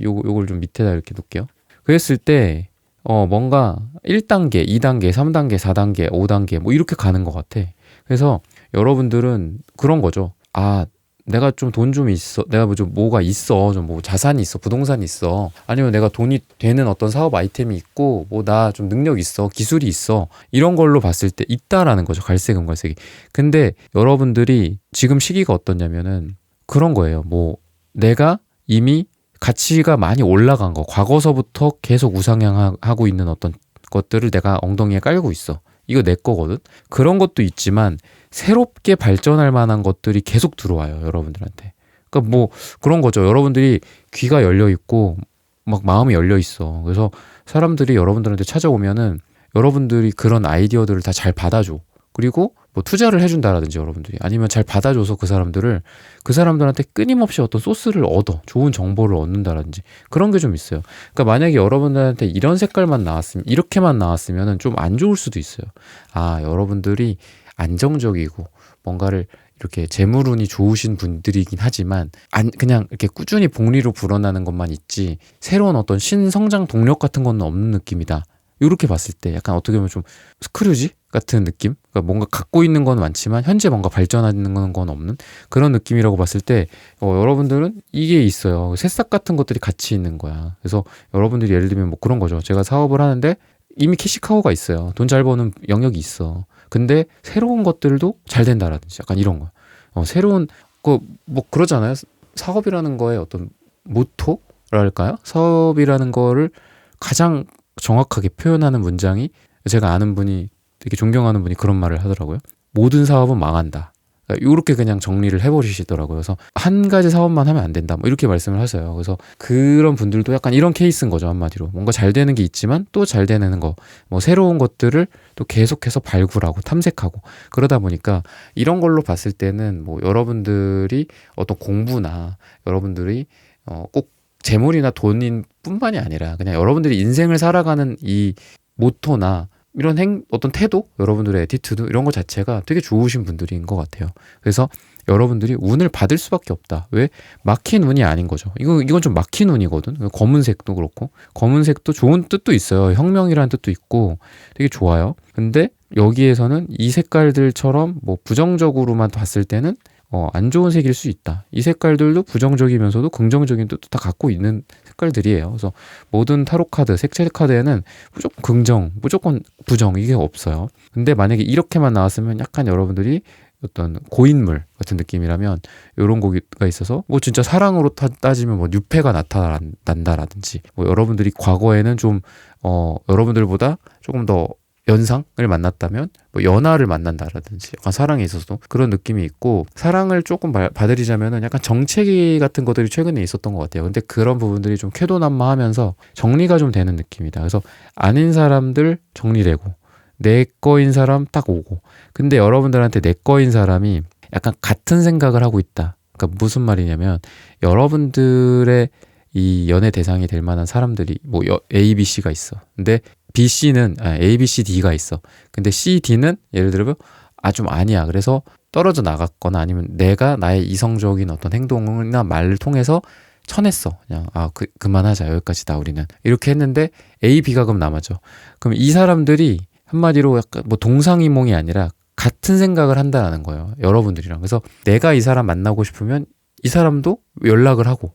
요걸 좀 밑에다 이렇게 놓을게요. 그랬을 때 뭔가 1단계, 2단계, 3단계, 4단계, 5단계 뭐 이렇게 가는 것 같아. 그래서 여러분들은 그런 거죠. 아, 내가 좀 돈 좀 있어. 내가 뭐 좀 뭐가 있어. 좀 뭐 자산이 있어. 부동산이 있어. 아니면 내가 돈이 되는 어떤 사업 아이템이 있고 뭐 나 좀 능력 있어. 기술이 있어. 이런 걸로 봤을 때 있다라는 거죠. 갈색, 음갈색이. 근데 여러분들이 지금 시기가 어떠냐면은 그런 거예요. 뭐 내가 이미 가치가 많이 올라간 거, 과거서부터 계속 우상향하고 있는 어떤 것들을 내가 엉덩이에 깔고 있어. 이거 내 거거든. 그런 것도 있지만 새롭게 발전할 만한 것들이 계속 들어와요, 여러분들한테. 그러니까 뭐 그런 거죠. 여러분들이 귀가 열려 있고 막 마음이 열려 있어. 그래서 사람들이 여러분들한테 찾아오면은 여러분들이 그런 아이디어들을 다 잘 받아줘. 그리고 뭐 투자를 해준다라든지 여러분들이 아니면 잘 받아줘서 그 사람들한테 끊임없이 어떤 소스를 얻어 좋은 정보를 얻는다라든지 그런 게 좀 있어요. 그러니까 만약에 여러분들한테 이런 색깔만 나왔으면 이렇게만 나왔으면은 좀 안 좋을 수도 있어요. 아, 여러분들이 안정적이고 뭔가를 이렇게 재물운이 좋으신 분들이긴 하지만 그냥 이렇게 꾸준히 복리로 불어나는 것만 있지 새로운 어떤 신성장 동력 같은 건 없는 느낌이다. 이렇게 봤을 때 약간 어떻게 보면 좀 스크류지 같은 느낌? 그러니까 뭔가 갖고 있는 건 많지만 현재 뭔가 발전하는 건 없는 그런 느낌이라고 봤을 때 여러분들은 이게 있어요. 새싹 같은 것들이 같이 있는 거야. 그래서 여러분들이 예를 들면 뭐 그런 거죠. 제가 사업을 하는데 이미 캐시카우가 있어요. 돈 잘 버는 영역이 있어. 근데 새로운 것들도 잘 된다라든지 약간 이런 거. 새로운 뭐 그러잖아요. 사업이라는 거에 어떤 모토랄까요? 사업이라는 거를 가장 정확하게 표현하는 문장이 제가 아는 분이 되게 존경하는 분이 그런 말을 하더라고요. 모든 사업은 망한다. 이렇게 그냥 정리를 해버리시더라고요. 그래서 한 가지 사업만 하면 안 된다. 뭐 이렇게 말씀을 하세요. 그래서 그런 분들도 약간 이런 케이스인 거죠. 한마디로. 뭔가 잘 되는 게 있지만 또 잘 되는 거, 뭐 새로운 것들을 또 계속해서 발굴하고 탐색하고 그러다 보니까 이런 걸로 봤을 때는 뭐 여러분들이 어떤 공부나 여러분들이 꼭 재물이나 돈인 뿐만이 아니라 그냥 여러분들이 인생을 살아가는 이 모토나 이런 어떤 태도, 여러분들의 애티튜드 이런 것 자체가 되게 좋으신 분들인 것 같아요. 그래서 여러분들이 운을 받을 수밖에 없다. 왜? 막힌 운이 아닌 거죠. 이건 좀 막힌 운이거든. 검은색도 그렇고 검은색도 좋은 뜻도 있어요. 혁명이라는 뜻도 있고 되게 좋아요. 근데 여기에서는 이 색깔들처럼 뭐 부정적으로만 봤을 때는 안 좋은 색일 수 있다. 이 색깔들도 부정적이면서도 긍정적인 뜻도 다 갖고 있는 색깔들이에요. 그래서 모든 타로 카드, 색채 카드에는 무조건 긍정, 무조건 부정 이게 없어요. 근데 만약에 이렇게만 나왔으면 약간 여러분들이 어떤 고인물 같은 느낌이라면 이런 거가 있어서 뭐 진짜 사랑으로 따지면 뭐 유패가 나타난다라든지 뭐 여러분들이 과거에는 좀 여러분들보다 조금 더 연상을 만났다면 뭐 연하를 만난다라든지 약간 사랑에 있어서도 그런 느낌이 있고 사랑을 조금 봐드리자면은 약간 정체기 같은 것들이 최근에 있었던 것 같아요. 근데 그런 부분들이 좀 쾌도난무하면서 정리가 좀 되는 느낌이다. 그래서 아닌 사람들 정리되고 내 거인 사람 딱 오고 근데 여러분들한테 내 거인 사람이 약간 같은 생각을 하고 있다. 그러니까 무슨 말이냐면 여러분들의 이 연애 대상이 될 만한 사람들이 뭐 A, B, C가 있어. 근데 BC는 A, B, C, D가 있어. 근데 C, D는 예를 들면 좀 아니야. 그래서 떨어져 나갔거나 아니면 내가 나의 이성적인 어떤 행동이나 말을 통해서 쳐냈어. 그냥 그만하자. 여기까지다 우리는. 이렇게 했는데 A, B가 그럼 남았죠. 그럼 이 사람들이 한마디로 약간 뭐 동상이몽이 아니라 같은 생각을 한다는 거예요. 여러분들이랑. 그래서 내가 이 사람 만나고 싶으면 이 사람도 연락을 하고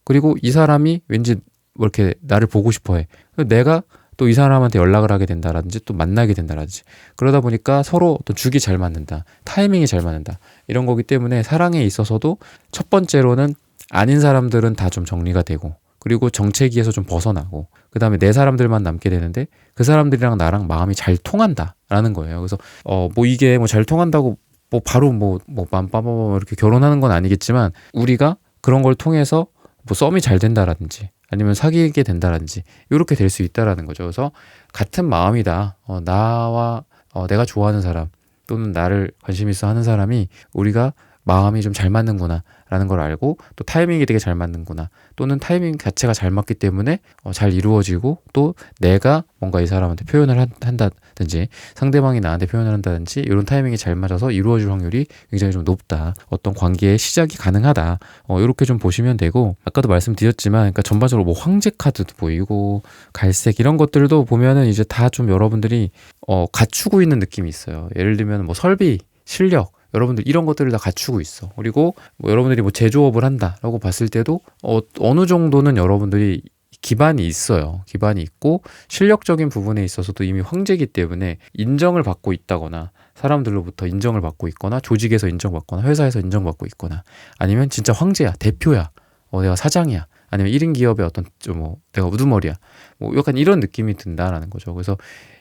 그리고 이 사람이 왠지 뭐 이렇게 나를 보고 싶어 해. 내가 또 이 사람한테 연락을 하게 된다라든지 또 만나게 된다라든지 그러다 보니까 서로 또 죽이 잘 맞는다. 타이밍이 잘 맞는다. 이런 거기 때문에 사랑에 있어서도 첫 번째로는 아닌 사람들은 다 좀 정리가 되고, 그리고 정체기에서 좀 벗어나고, 그 다음에 내 사람들만 남게 되는데 그 사람들이랑 나랑 마음이 잘 통한다라는 거예요. 그래서 뭐 이게 뭐 잘 통한다고 뭐 바로 뭐 빰빰빰 이렇게 결혼하는 건 아니겠지만, 우리가 그런 걸 통해서 뭐 썸이 잘 된다라든지 아니면 사귀게 된다라든지 이렇게 될 수 있다라는 거죠. 그래서 같은 마음이다. 나와 내가 좋아하는 사람 또는 나를 관심 있어 하는 사람이 우리가 마음이 좀 잘 맞는구나 라는 걸 알고, 또 타이밍이 되게 잘 맞는구나, 또는 타이밍 자체가 잘 맞기 때문에 잘 이루어지고, 또 내가 뭔가 이 사람한테 표현을 한다든지 상대방이 나한테 표현을 한다든지 이런 타이밍이 잘 맞아서 이루어질 확률이 굉장히 좀 높다, 어떤 관계의 시작이 가능하다, 이렇게 좀 보시면 되고, 아까도 말씀드렸지만 그러니까 전반적으로 뭐 황제 카드도 보이고 갈색 이런 것들도 보면은 이제 다 좀 여러분들이 갖추고 있는 느낌이 있어요. 예를 들면 뭐 설비, 실력, 여러분들 이런 것들을 다 갖추고 있어. 그리고 뭐 여러분들이 뭐 제조업을 한다라고 봤을 때도 어느 정도는 여러분들이 기반이 있어요. 기반이 있고 실력적인 부분에 있어서도 이미 황제이기 때문에 인정을 받고 있다거나, 사람들로부터 인정을 받고 있거나, 조직에서 인정받거나, 회사에서 인정받고 있거나, 아니면 진짜 황제야, 대표야, 내가 사장이야, 아니면 1인 기업의 어떤 뭐 내가 우두머리야, 뭐 약간 이런 느낌이 든다라는 거죠. 그래서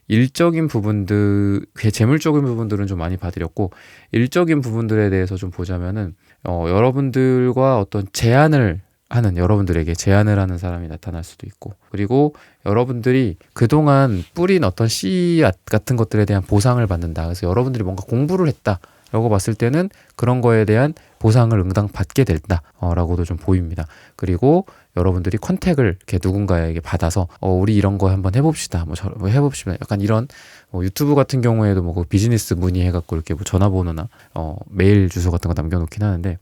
일적인 부분들, 재물적인 부분들은 좀 많이 봐드렸고, 일적인 부분들에 대해서 좀 보자면은 여러분들과 어떤 여러분들에게 제안을 하는 사람이 나타날 수도 있고, 그리고 여러분들이 그동안 뿌린 어떤 씨앗 같은 것들에 대한 보상을 받는다. 그래서 여러분들이 뭔가 공부를 했다 라고 봤을 때는 그런 거에 대한 보상을 응당 받게 된다 라고도 좀 보입니다. 그리고 여러분들이 컨택을 이렇게 누군가에게 받아서 우리 이런 거 한번 해봅시다, 뭐 해봅시다, 약간 이런 유튜브 같은 경우에도 뭐 그 비즈니스 문의해갖고 이렇게 뭐 전화번호나 메일 주소 같은 거 남겨놓긴 하는데,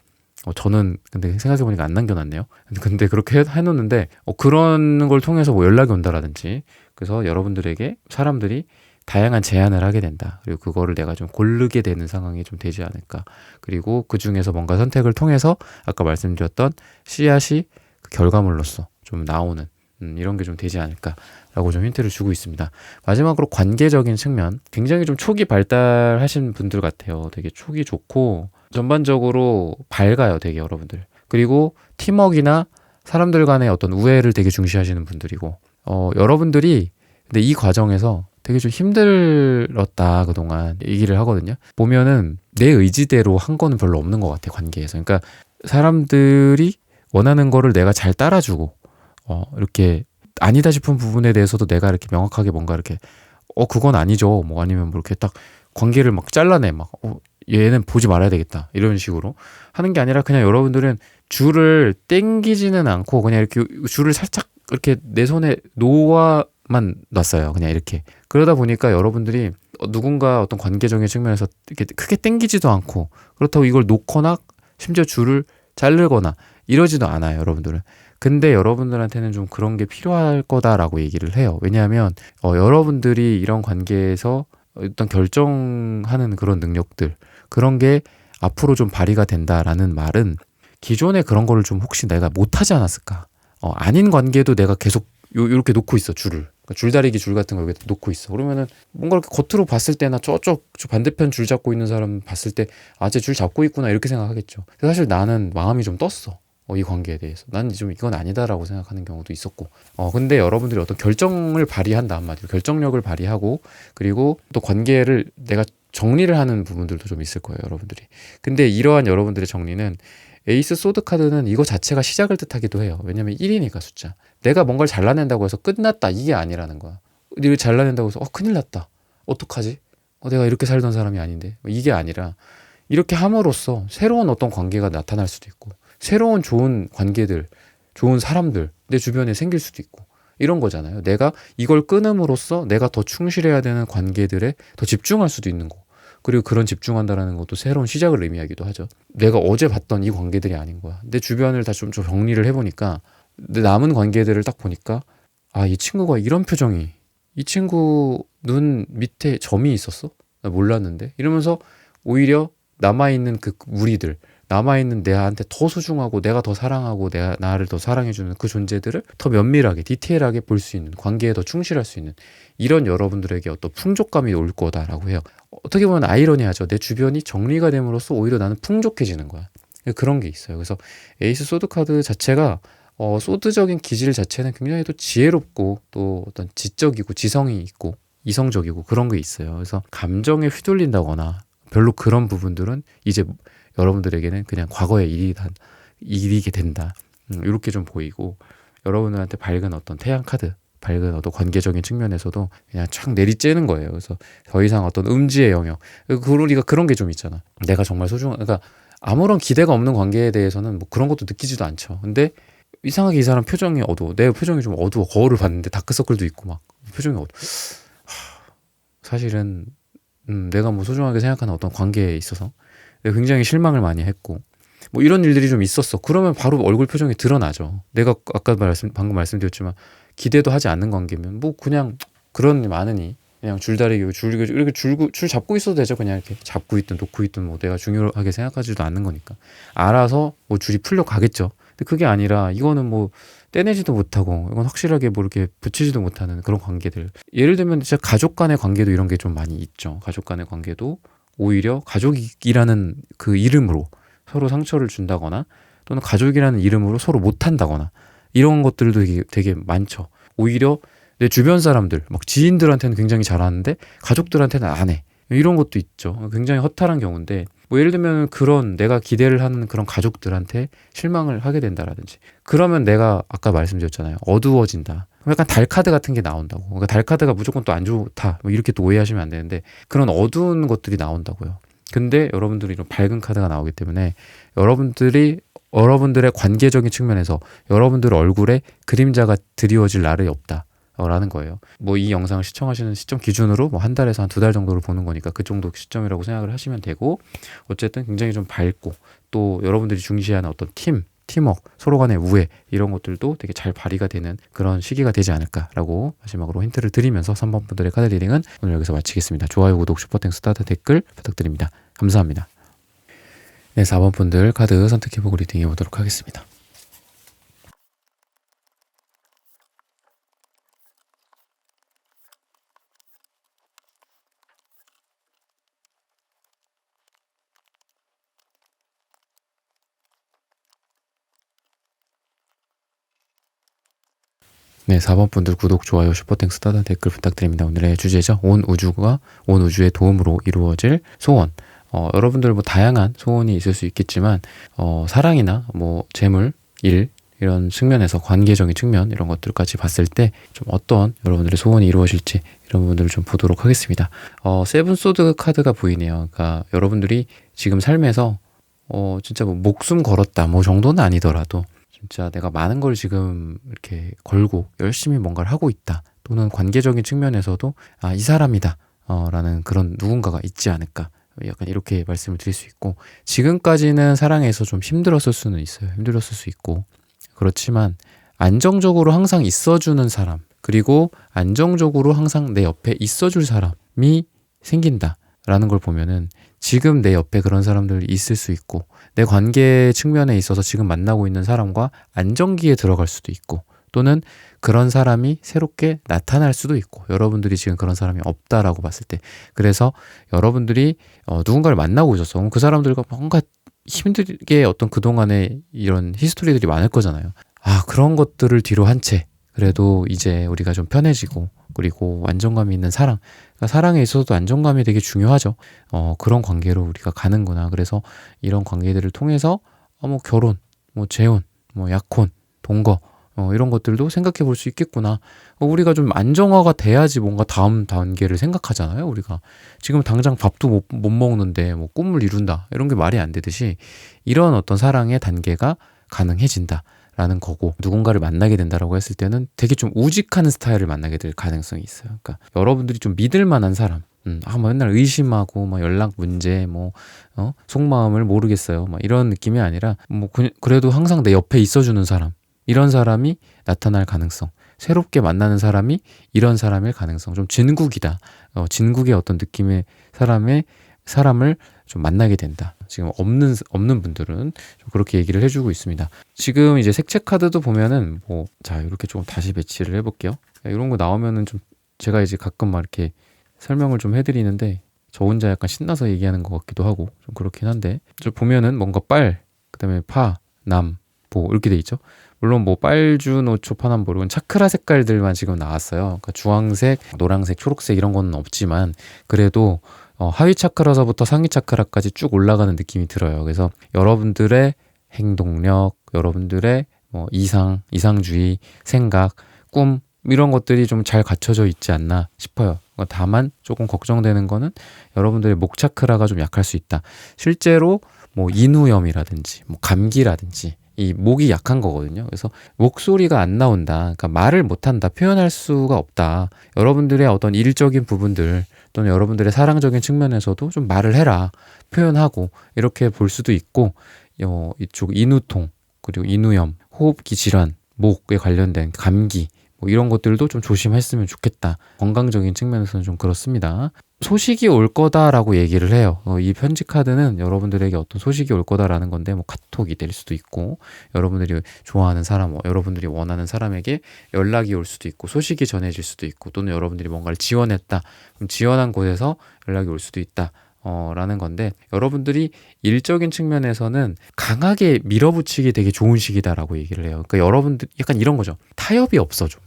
저는 근데 생각해보니까 안 남겨놨네요. 근데 그렇게 해놓는데 그런 걸 통해서 뭐 연락이 온다라든지, 그래서 여러분들에게 사람들이 다양한 제안을 하게 된다. 그리고 그거를 내가 좀 고르게 되는 상황이 좀 되지 않을까. 그리고 그 중에서 뭔가 선택을 통해서 아까 말씀드렸던 씨앗이 그 결과물로서 좀 나오는 이런 게 좀 되지 않을까라고 좀 힌트를 주고 있습니다. 마지막으로 관계적인 측면, 굉장히 좀 초기 발달하신 분들 같아요. 되게 촉이 좋고 전반적으로 밝아요, 되게 여러분들. 그리고 팀워크나 사람들 간의 어떤 우애를 되게 중시하시는 분들이고, 여러분들이 근데 이 과정에서 되게 좀 힘들었다 그동안 얘기를 하거든요. 보면은 내 의지대로 한 거는 별로 없는 것 같아, 관계에서. 그러니까 사람들이 원하는 거를 내가 잘 따라주고, 이렇게 아니다 싶은 부분에 대해서도 내가 이렇게 명확하게 뭔가 이렇게 그건 아니죠, 뭐 아니면 뭐 이렇게 딱 관계를 막 잘라내, 막 얘는 보지 말아야 되겠다 이런 식으로 하는 게 아니라, 그냥 여러분들은 줄을 땡기지는 않고 그냥 이렇게 줄을 살짝 이렇게 내 손에 놓아만 놨어요, 그냥 이렇게. 그러다 보니까 여러분들이 누군가 어떤 관계적인 측면에서 이렇게 크게 땡기지도 않고, 그렇다고 이걸 놓거나 심지어 줄을 자르거나 이러지도 않아요, 여러분들은. 근데 여러분들한테는 좀 그런 게 필요할 거다라고 얘기를 해요. 왜냐하면 여러분들이 이런 관계에서 어떤 결정하는 그런 능력들, 그런 게 앞으로 좀 발휘가 된다라는 말은, 기존에 그런 거를 좀 혹시 내가 못하지 않았을까, 아닌 관계도 내가 계속 이렇게 놓고 있어, 줄을. 그러니까 줄다리기 줄 같은 걸 여기 놓고 있어. 그러면은 뭔가 이렇게 겉으로 봤을 때나 저쪽 저 반대편 줄 잡고 있는 사람 봤을 때, 쟤 줄 잡고 있구나 이렇게 생각하겠죠. 사실 나는 마음이 좀 떴어, 이 관계에 대해서. 난 좀 이건 아니다라고 생각하는 경우도 있었고. 근데 여러분들이 어떤 결정을 발휘한다, 한마디로 결정력을 발휘하고, 그리고 또 관계를 내가 정리를 하는 부분들도 좀 있을 거예요, 여러분들이. 근데 이러한 여러분들의 정리는, 에이스 소드 카드는 이거 자체가 시작을 뜻하기도 해요. 왜냐면 1이니까 숫자. 내가 뭔가를 잘라낸다고 해서 끝났다 이게 아니라는 거야. 이걸 잘라낸다고 해서 큰일 났다, 어떡하지? 내가 이렇게 살던 사람이 아닌데, 이게 아니라, 이렇게 함으로써 새로운 어떤 관계가 나타날 수도 있고, 새로운 좋은 관계들, 좋은 사람들 내 주변에 생길 수도 있고, 이런 거잖아요. 내가 이걸 끊음으로써 내가 더 충실해야 되는 관계들에 더 집중할 수도 있는 거. 그리고 그런 집중한다라는 것도 새로운 시작을 의미하기도 하죠. 내가 어제 봤던 이 관계들이 아닌 거야. 내 주변을 다 좀 정리를 해보니까, 내 남은 관계들을 딱 보니까, 이 친구가 이런 표정이, 이 친구 눈 밑에 점이 있었어? 나 몰랐는데? 이러면서 오히려 남아있는 그 무리들, 남아있는 내한테 더 소중하고 내가 더 사랑하고 나를 더 사랑해주는 그 존재들을 더 면밀하게 디테일하게 볼 수 있는, 관계에 더 충실할 수 있는, 이런 여러분들에게 어떤 풍족감이 올 거다라고 해요. 어떻게 보면 아이러니하죠. 내 주변이 정리가 됨으로써 오히려 나는 풍족해지는 거야. 그런 게 있어요. 그래서 에이스 소드 카드 자체가 소드적인 기질 자체는 굉장히 또 지혜롭고 또 어떤 지적이고 지성이 있고 이성적이고 그런 게 있어요. 그래서 감정에 휘둘린다거나 별로 그런 부분들은 이제 여러분들에게는 그냥 과거의 일이게 된다. 이렇게 좀 보이고, 여러분들한테 밝은 어떤 태양 카드, 밝은 어떤 관계적인 측면에서도 그냥 촥 내리쬐는 거예요. 그래서 더 이상 어떤 음지의 영역, 우리가 그런 게 좀 있잖아. 내가 정말 그러니까 아무런 기대가 없는 관계에 대해서는 뭐 그런 것도 느끼지도 않죠. 근데 이상하게 이 사람 표정이 어두워. 내 표정이 좀 어두워. 거울을 봤는데 다크서클도 있고 막 표정이 어두워. 사실은 내가 뭐 소중하게 생각하는 어떤 관계에 있어서 내가 굉장히 실망을 많이 했고 뭐 이런 일들이 좀 있었어. 그러면 바로 얼굴 표정이 드러나죠. 내가 아까 방금 말씀드렸지만 기대도 하지 않는 관계면 뭐 그냥 그런 일 많으니 그냥 줄다리기 이렇게 줄 잡고 있어도 되죠. 그냥 이렇게 잡고 있든 놓고 있든 뭐 내가 중요하게 생각하지도 않는 거니까 알아서 뭐 줄이 풀려 가겠죠. 근데 그게 아니라 이거는 뭐 떼내지도 못하고 이건 확실하게 뭐 이렇게 붙이지도 못하는 그런 관계들. 예를 들면 진짜 가족 간의 관계도 이런 게 좀 많이 있죠. 가족 간의 관계도 오히려 가족이라는 그 이름으로 서로 상처를 준다거나 또는 가족이라는 이름으로 서로 못한다거나 이런 것들도 되게 많죠. 오히려 내 주변 사람들, 막 지인들한테는 굉장히 잘하는데 가족들한테는 안 해. 이런 것도 있죠. 굉장히 허탈한 경우인데 뭐 예를 들면 그런 내가 기대를 하는 그런 가족들한테 실망을 하게 된다라든지 그러면 내가 아까 말씀드렸잖아요. 어두워진다. 약간 달카드 같은 게 나온다고. 그러니까 달카드가 무조건 또 안 좋다. 뭐 이렇게 또 오해하시면 안 되는데 그런 어두운 것들이 나온다고요. 근데 여러분들이 이런 밝은 카드가 나오기 때문에 여러분들의 관계적인 측면에서 여러분들 얼굴에 그림자가 드리워질 날이 없다. 라는 거예요. 뭐 이 영상을 시청하시는 시점 기준으로 뭐 한 달에서 한 두 달 정도를 보는 거니까 그 정도 시점이라고 생각을 하시면 되고, 어쨌든 굉장히 좀 밝고 또 여러분들이 중시하는 어떤 팀워크, 서로 간의 우애 이런 것들도 되게 잘 발휘가 되는 그런 시기가 되지 않을까라고 마지막으로 힌트를 드리면서 3번 분들의 카드 리딩은 오늘 여기서 마치겠습니다. 좋아요, 구독, 슈퍼땡스, 스타트, 댓글 부탁드립니다. 감사합니다. 네, 4번 분들 카드 선택해보고 리딩해 보도록 하겠습니다. 네, 4번 분들 구독, 좋아요, 슈퍼땡스, 스타트, 댓글 부탁드립니다. 오늘의 주제죠. 온 우주의 도움으로 이루어질 소원. 여러분들 뭐 다양한 소원이 있을 수 있겠지만 사랑이나 뭐 재물, 일 이런 측면에서 관계적인 측면 이런 것들까지 봤을 때 좀 어떤 여러분들의 소원이 이루어질지 이런 부분들을 좀 보도록 하겠습니다. 세븐 소드 카드가 보이네요. 그러니까 여러분들이 지금 삶에서 진짜 뭐 목숨 걸었다 뭐 정도는 아니더라도 진짜 내가 많은 걸 지금 이렇게 걸고 열심히 뭔가를 하고 있다. 또는 관계적인 측면에서도 이 사람이다. 라는 그런 누군가가 있지 않을까. 약간 이렇게 말씀을 드릴 수 있고, 지금까지는 사랑에서 좀 힘들었을 수는 있어요. 힘들었을 수 있고. 그렇지만 안정적으로 항상 있어주는 사람, 그리고 안정적으로 항상 내 옆에 있어줄 사람이 생긴다라는 걸 보면은 지금 내 옆에 그런 사람들이 있을 수 있고, 내 관계 측면에 있어서 지금 만나고 있는 사람과 안정기에 들어갈 수도 있고, 또는 그런 사람이 새롭게 나타날 수도 있고, 여러분들이 지금 그런 사람이 없다라고 봤을 때, 그래서 여러분들이 누군가를 만나고 있어서 그 사람들과 뭔가 힘들게 어떤 그동안의 이런 히스토리들이 많을 거잖아요. 그런 것들을 뒤로 한 채 그래도 이제 우리가 좀 편해지고, 그리고 안정감이 있는 사랑, 그러니까 사랑에 있어서도 안정감이 되게 중요하죠. 그런 관계로 우리가 가는구나. 그래서 이런 관계들을 통해서 뭐 결혼, 뭐 재혼, 뭐 약혼, 동거 이런 것들도 생각해 볼 수 있겠구나. 우리가 좀 안정화가 돼야지 뭔가 다음 단계를 생각하잖아요. 우리가 지금 당장 밥도 못 먹는데 뭐 꿈을 이룬다 이런 게 말이 안 되듯이 이런 어떤 사랑의 단계가 가능해진다 라는 거고, 누군가를 만나게 된다라고 했을 때는 되게 좀 우직한 스타일을 만나게 될 가능성이 있어요. 그러니까 여러분들이 좀 믿을 만한 사람, 뭐 맨날 의심하고 뭐 연락 문제 뭐 속마음을 모르겠어요 막 이런 느낌이 아니라 뭐 그래도 항상 내 옆에 있어주는 사람, 이런 사람이 나타날 가능성, 새롭게 만나는 사람이 이런 사람일 가능성, 좀 진국이다. 진국의 어떤 느낌의 사람을 좀 만나게 된다. 지금 없는 분들은 좀 그렇게 얘기를 해주고 있습니다. 지금 이제 색채 카드도 보면은 자, 이렇게 조금 다시 배치를 해볼게요. 이런 거 나오면은 좀 제가 이제 가끔 막 이렇게 설명을 좀 해드리는데 저 혼자 약간 신나서 얘기하는 것 같기도 하고 좀 그렇긴 한데, 저 보면은 뭔가 그다음에 파, 남, 보 이렇게 돼 있죠. 물론 뭐 빨주노초 파남보 이건 차크라 색깔들만 지금 나왔어요. 그러니까 주황색, 노란색, 초록색 이런 거는 없지만 그래도 하위 차크라서부터 상위 차크라까지 쭉 올라가는 느낌이 들어요. 그래서 여러분들의 행동력, 여러분들의 뭐 이상주의, 생각, 꿈 이런 것들이 좀 잘 갖춰져 있지 않나 싶어요. 다만 조금 걱정되는 거는 여러분들의 목 차크라가 좀 약할 수 있다. 실제로 뭐 인후염이라든지 뭐 감기라든지 이 목이 약한 거거든요. 그래서 목소리가 안 나온다. 그러니까 말을 못 한다. 표현할 수가 없다. 여러분들의 어떤 일적인 부분들 또는 여러분들의 사랑적인 측면에서도 좀 말을 해라. 표현하고 이렇게 볼 수도 있고 이쪽 인후통 그리고 인후염, 호흡기 질환, 목에 관련된 감기 뭐 이런 것들도 좀 조심했으면 좋겠다. 건강적인 측면에서는 좀 그렇습니다. 소식이 올 거다라고 얘기를 해요. 이 편지 카드는 여러분들에게 어떤 소식이 올 거다라는 건데 뭐 카톡이 될 수도 있고 여러분들이 좋아하는 사람, 여러분들이 원하는 사람에게 연락이 올 수도 있고 소식이 전해질 수도 있고 또는 여러분들이 뭔가를 지원했다. 그럼 지원한 곳에서 연락이 올 수도 있다. 라는 건데 여러분들이 일적인 측면에서는 강하게 밀어붙이기 되게 좋은 시기다라고 얘기를 해요. 그러니까 여러분들 약간 이런 거죠. 타협이 없어 좀.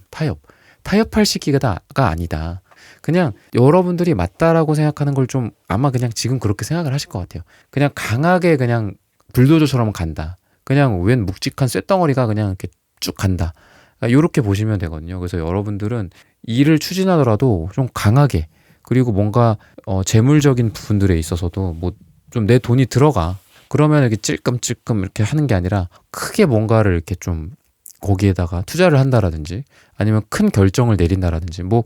타협할 시기가 아니다. 그냥 여러분들이 맞다라고 생각하는 걸 좀 아마 그냥 지금 그렇게 생각을 하실 것 같아요. 그냥 강하게 그냥 불도저처럼 간다. 그냥 웬 묵직한 쇳덩어리가 그냥 이렇게 쭉 간다. 이렇게 보시면 되거든요. 그래서 여러분들은 일을 추진하더라도 좀 강하게 그리고 뭔가 재물적인 부분들에 있어서도 뭐 좀 내 돈이 들어가. 그러면 이렇게 찔끔찔끔 이렇게 하는 게 아니라 크게 뭔가를 이렇게 좀 거기에다가 투자를 한다라든지 아니면 큰 결정을 내린다라든지 뭐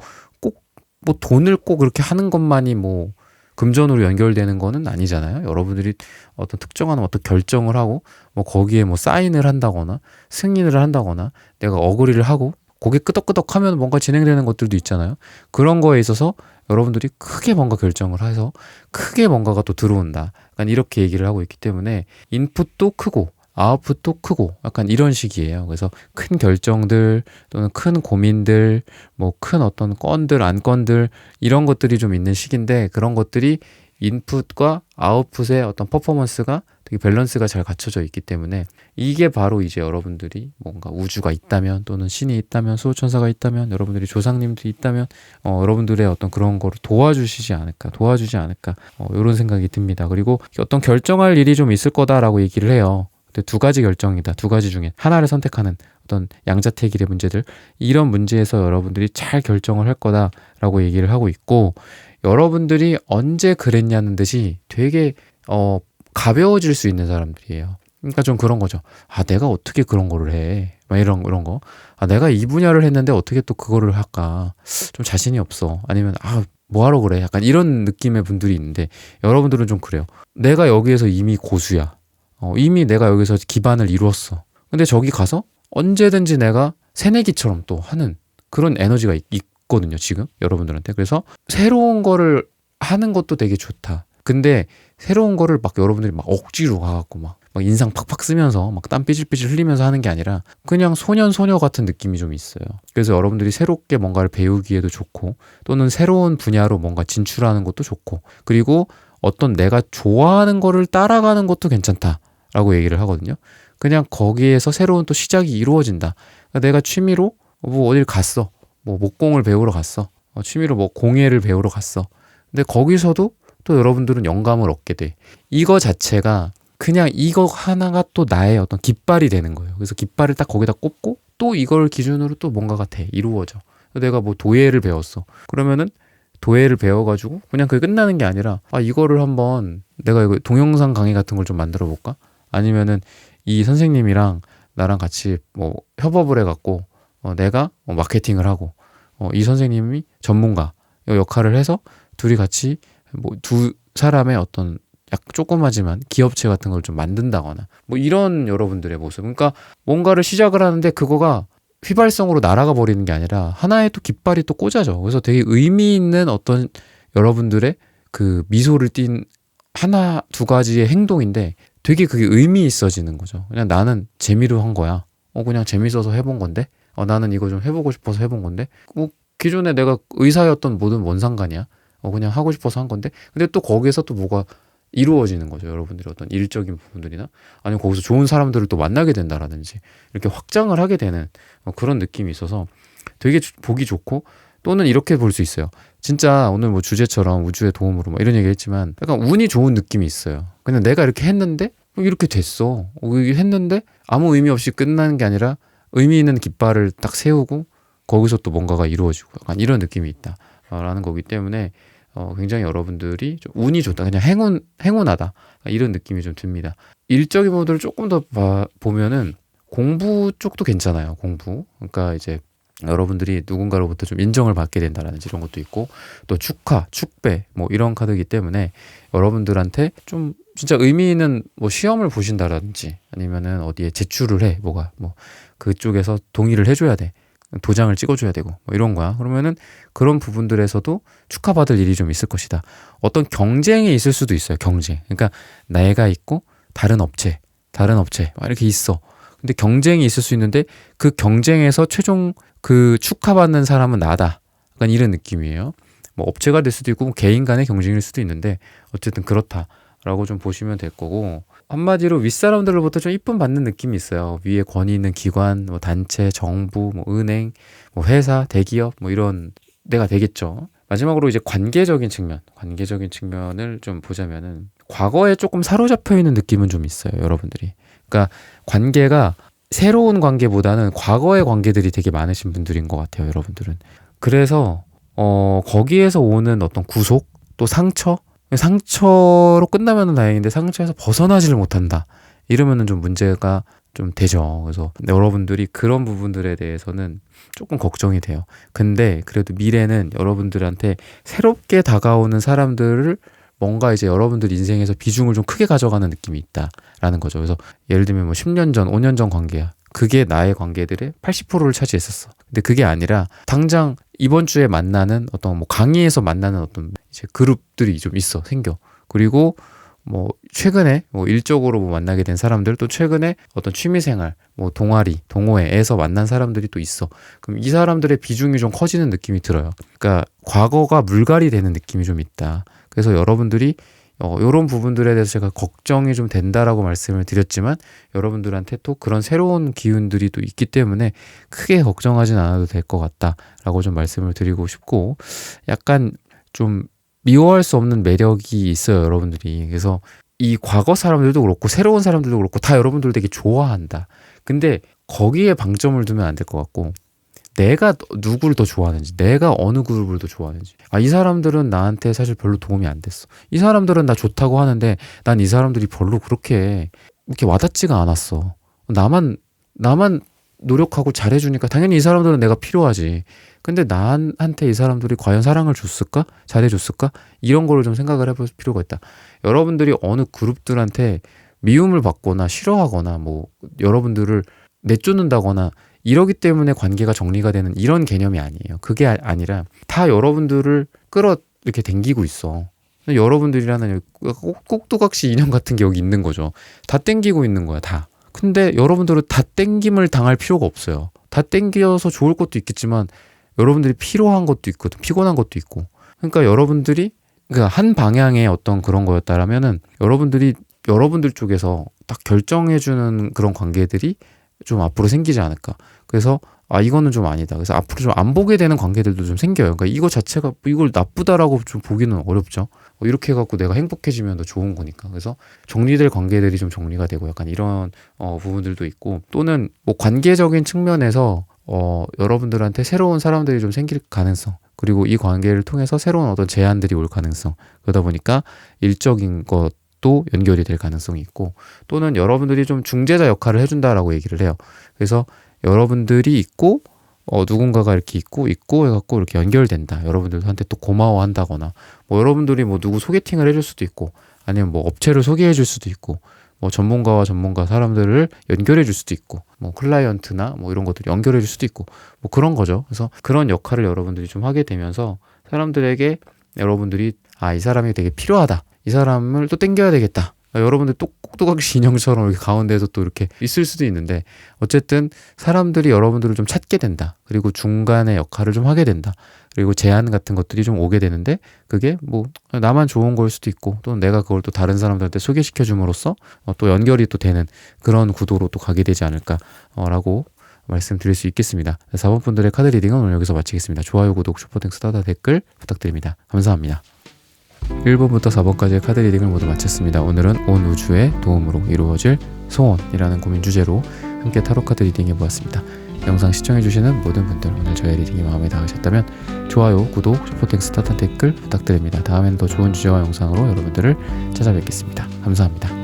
돈을 꼭 그렇게 하는 것만이 뭐 금전으로 연결되는 거는 아니잖아요. 여러분들이 어떤 특정한 어떤 결정을 하고 뭐 거기에 뭐 사인을 한다거나 승인을 한다거나 내가 어그리를 하고 고개 끄덕끄덕 하면 뭔가 진행되는 것들도 있잖아요. 그런 거에 있어서 여러분들이 크게 뭔가 결정을 해서 크게 뭔가가 또 들어온다. 약간 이렇게 얘기를 하고 있기 때문에 인풋도 크고 아웃풋도 크고 약간 이런 식이에요. 그래서 큰 결정들 또는 큰 고민들 뭐 큰 어떤 건들 안건들 이런 것들이 좀 있는 시기인데 그런 것들이 인풋과 아웃풋의 어떤 퍼포먼스가 되게 밸런스가 잘 갖춰져 있기 때문에 이게 바로 이제 여러분들이 뭔가 우주가 있다면 또는 신이 있다면 수호천사가 있다면 여러분들이 조상님들이 있다면 여러분들의 어떤 그런 거를 도와주지 않을까 이런 생각이 듭니다. 그리고 어떤 결정할 일이 좀 있을 거다라고 얘기를 해요. 근데 두 가지 결정이다. 두 가지 중에 하나를 선택하는 어떤 양자택일의 문제들 이런 문제에서 여러분들이 잘 결정을 할 거다라고 얘기를 하고 있고 여러분들이 언제 그랬냐는 듯이 되게 가벼워질 수 있는 사람들이에요. 그러니까 좀 그런 거죠. 아 내가 어떻게 그런 거를 해? 막 이런 거. 아 내가 이 분야를 했는데 어떻게 또 그거를 할까? 좀 자신이 없어. 아니면 뭐하러 그래? 약간 이런 느낌의 분들이 있는데 여러분들은 좀 그래요. 내가 여기에서 이미 고수야. 이미 내가 여기서 기반을 이루었어. 근데 저기 가서 언제든지 내가 새내기처럼 또 하는 그런 에너지가 있거든요, 지금 여러분들한테. 그래서 새로운 거를 하는 것도 되게 좋다. 근데 새로운 거를 막 여러분들이 막 억지로 가갖고 막 인상 팍팍 쓰면서 막 땀 삐질삐질 흘리면서 하는 게 아니라 그냥 소녀 같은 느낌이 좀 있어요. 그래서 여러분들이 새롭게 뭔가를 배우기에도 좋고 또는 새로운 분야로 뭔가 진출하는 것도 좋고 그리고 어떤 내가 좋아하는 거를 따라가는 것도 괜찮다라고 얘기를 하거든요. 그냥 거기에서 새로운 또 시작이 이루어진다. 그러니까 내가 취미로 뭐 어딜 갔어. 뭐 목공을 배우러 갔어. 취미로 뭐 공예를 배우러 갔어. 근데 거기서도 또 여러분들은 영감을 얻게 돼. 이거 자체가 그냥 이거 하나가 또 나의 어떤 깃발이 되는 거예요. 그래서 깃발을 딱 거기다 꽂고 또 이걸 기준으로 또 뭔가가 이루어져. 내가 뭐 도예를 배웠어. 그러면은 도예를 배워가지고 그냥 그게 끝나는 게 아니라 이거를 한번 내가 이거 동영상 강의 같은 걸 좀 만들어 볼까? 아니면은 이 선생님이랑 나랑 같이 뭐 협업을 해갖고 내가 마케팅을 하고 이 선생님이 전문가 역할을 해서 둘이 같이 뭐 두 사람의 어떤 조그마지만 기업체 같은 걸 좀 만든다거나 뭐 이런 여러분들의 모습. 그러니까 뭔가를 시작을 하는데 그거가 휘발성으로 날아가 버리는 게 아니라 하나의 또 깃발이 또 꽂아져. 그래서 되게 의미 있는 어떤 여러분들의 그 미소를 띤 하나 두 가지의 행동인데 되게 그게 의미 있어지는 거죠. 그냥 나는 재미로 한 거야. 그냥 재밌어서 해본 건데. 나는 이거 좀 해보고 싶어서 해본 건데. 뭐 기존에 내가 의사였던 뭐든 뭔 상관이야. 그냥 하고 싶어서 한 건데. 근데 또 거기에서 또 뭐가 이루어지는 거죠. 여러분들이 어떤 일적인 부분들이나 아니면 거기서 좋은 사람들을 또 만나게 된다라든지 이렇게 확장을 하게 되는 그런 느낌이 있어서 되게 보기 좋고, 또는 이렇게 볼 수 있어요. 진짜 오늘 뭐 주제처럼 우주의 도움으로 뭐 이런 얘기 했지만 약간 운이 좋은 느낌이 있어요. 그냥 내가 이렇게 했는데 이렇게 됐어. 했는데 아무 의미 없이 끝나는 게 아니라 의미 있는 깃발을 딱 세우고 거기서 또 뭔가가 이루어지고 약간 이런 느낌이 있다 라는 거기 때문에 굉장히 여러분들이 좀 운이 좋다, 그냥 행운하다 이런 느낌이 좀 듭니다. 일적인 부분들을 조금 더 보면은 공부 쪽도 괜찮아요. 공부, 그러니까 이제 여러분들이 누군가로부터 좀 인정을 받게 된다라는 이런 것도 있고, 또 축하, 축배 뭐 이런 카드이기 때문에 여러분들한테 좀 진짜 의미 있는 뭐 시험을 보신다라든지 아니면은 어디에 제출을 해, 뭐가 뭐 그쪽에서 동의를 해줘야 돼, 도장을 찍어줘야 되고 뭐 이런 거야. 그러면은 그런 부분들에서도 축하받을 일이 좀 있을 것이다. 어떤 경쟁이 있을 수도 있어요. 경쟁. 그러니까 내가 있고 다른 업체 막 이렇게 있어. 근데 경쟁이 있을 수 있는데 그 경쟁에서 최종 그 축하받는 사람은 나다. 약간 이런 느낌이에요. 뭐 업체가 될 수도 있고 뭐 개인 간의 경쟁일 수도 있는데 어쨌든 그렇다라고 좀 보시면 될 거고, 한마디로 윗사람들로부터 좀 이쁨 받는 느낌이 있어요. 위에 권위 있는 기관, 뭐 단체, 정부, 뭐 은행, 뭐 회사, 대기업 뭐 이런 데가 되겠죠. 마지막으로 이제 관계적인 측면을 좀 보자면은 과거에 조금 사로잡혀 있는 느낌은 좀 있어요, 여러분들이. 그러니까 관계가 새로운 관계보다는 과거의 관계들이 되게 많으신 분들인 것 같아요, 여러분들은. 그래서 거기에서 오는 어떤 구속, 또 상처로 끝나면 다행인데 상처에서 벗어나지를 못한다, 이러면은 좀 문제가 좀 되죠. 그래서 여러분들이 그런 부분들에 대해서는 조금 걱정이 돼요. 근데 그래도 미래는 여러분들한테 새롭게 다가오는 사람들을 뭔가 이제 여러분들 인생에서 비중을 좀 크게 가져가는 느낌이 있다라는 거죠. 그래서 예를 들면 뭐 10년 전, 5년 전 관계야. 그게 나의 관계들의 80%를 차지했었어. 근데 그게 아니라 당장 이번 주에 만나는 어떤 뭐 강의에서 만나는 어떤 이제 그룹들이 좀 생겨. 그리고 뭐 최근에 뭐 일적으로 뭐 만나게 된 사람들, 또 최근에 어떤 취미생활, 뭐 동아리, 동호회에서 만난 사람들이 또 있어. 그럼 이 사람들의 비중이 좀 커지는 느낌이 들어요. 그러니까 과거가 물갈이 되는 느낌이 좀 있다. 그래서 여러분들이 이런 부분들에 대해서 제가 걱정이 좀 된다라고 말씀을 드렸지만, 여러분들한테 또 그런 새로운 기운들이 또 있기 때문에 크게 걱정하진 않아도 될 것 같다라고 좀 말씀을 드리고 싶고, 약간 좀 미워할 수 없는 매력이 있어요, 여러분들이. 그래서 이 과거 사람들도 그렇고 새로운 사람들도 그렇고 다 여러분들 되게 좋아한다. 근데 거기에 방점을 두면 안 될 것 같고, 내가 누구를 더 좋아하는지, 내가 어느 그룹을 더 좋아하는지. 이 사람들은 나한테 사실 별로 도움이 안 됐어. 이 사람들은 나 좋다고 하는데 난 이 사람들이 별로 그렇게 와닿지가 않았어. 나만 노력하고 잘해주니까 당연히 이 사람들은 내가 필요하지. 근데 나한테 이 사람들이 과연 사랑을 줬을까? 잘해줬을까? 이런 거를 좀 생각을 해볼 필요가 있다. 여러분들이 어느 그룹들한테 미움을 받거나 싫어하거나 뭐 여러분들을 내쫓는다거나 이러기 때문에 관계가 정리가 되는 이런 개념이 아니에요. 그게 아니라 다 여러분들을 이렇게 당기고 있어. 여러분들이라는 꼭두각시 인형 같은 게 여기 있는 거죠. 다 땡기고 있는 거야, 다. 근데 여러분들은 다 땡김을 당할 필요가 없어요. 다 땡겨서 좋을 것도 있겠지만 여러분들이 필요한 것도 있고 피곤한 것도 있고. 그러니까 여러분들이 한 방향의 어떤 그런 거였다라면은 여러분들 쪽에서 딱 결정해주는 그런 관계들이 좀 앞으로 생기지 않을까. 그래서 이거는 좀 아니다. 그래서 앞으로 좀 안 보게 되는 관계들도 좀 생겨요. 그러니까 이거 자체가 이걸 나쁘다라고 좀 보기는 어렵죠. 이렇게 해갖고 내가 행복해지면 더 좋은 거니까. 그래서 정리될 관계들이 좀 정리가 되고 약간 이런 부분들도 있고, 또는 뭐 관계적인 측면에서 여러분들한테 새로운 사람들이 좀 생길 가능성, 그리고 이 관계를 통해서 새로운 어떤 제안들이 올 가능성, 그러다 보니까 일적인 것도 연결이 될 가능성이 있고, 또는 여러분들이 좀 중재자 역할을 해준다라고 얘기를 해요. 그래서 여러분들이 있고 누군가가 이렇게 있고 해갖고 이렇게 연결된다. 여러분들한테 또 고마워한다거나, 뭐 여러분들이 뭐 누구 소개팅을 해줄 수도 있고, 아니면 뭐 업체를 소개해줄 수도 있고, 뭐 전문가 사람들을 연결해줄 수도 있고, 뭐 클라이언트나 뭐 이런 것들 연결해줄 수도 있고, 뭐 그런 거죠. 그래서 그런 역할을 여러분들이 좀 하게 되면서 사람들에게 여러분들이 이 사람이 되게 필요하다, 이 사람을 또 땡겨야 되겠다, 여러분들 똑똑똑하게 인형처럼 이렇게 가운데에서 또 이렇게 있을 수도 있는데 어쨌든 사람들이 여러분들을 좀 찾게 된다. 그리고 중간의 역할을 좀 하게 된다. 그리고 제안 같은 것들이 좀 오게 되는데 그게 뭐 나만 좋은 걸 수도 있고 또 내가 그걸 또 다른 사람들한테 소개시켜 줌으로써 또 연결이 또 되는 그런 구도로 또 가게 되지 않을까라고 말씀드릴 수 있겠습니다. 4번 분들의 카드 리딩은 오늘 여기서 마치겠습니다. 좋아요, 구독, 슈퍼땡스, 따다 댓글 부탁드립니다. 감사합니다. 1번부터 4번까지의 카드 리딩을 모두 마쳤습니다. 오늘은 온 우주의 도움으로 이루어질 소원이라는 고민 주제로 함께 타로 카드 리딩해 보았습니다. 영상 시청해주시는 모든 분들 오늘 저의 리딩이 마음에 닿으셨다면 좋아요, 구독, 슈퍼땡스, 따다 댓글 부탁드립니다. 다음엔 더 좋은 주제와 영상으로 여러분들을 찾아뵙겠습니다. 감사합니다.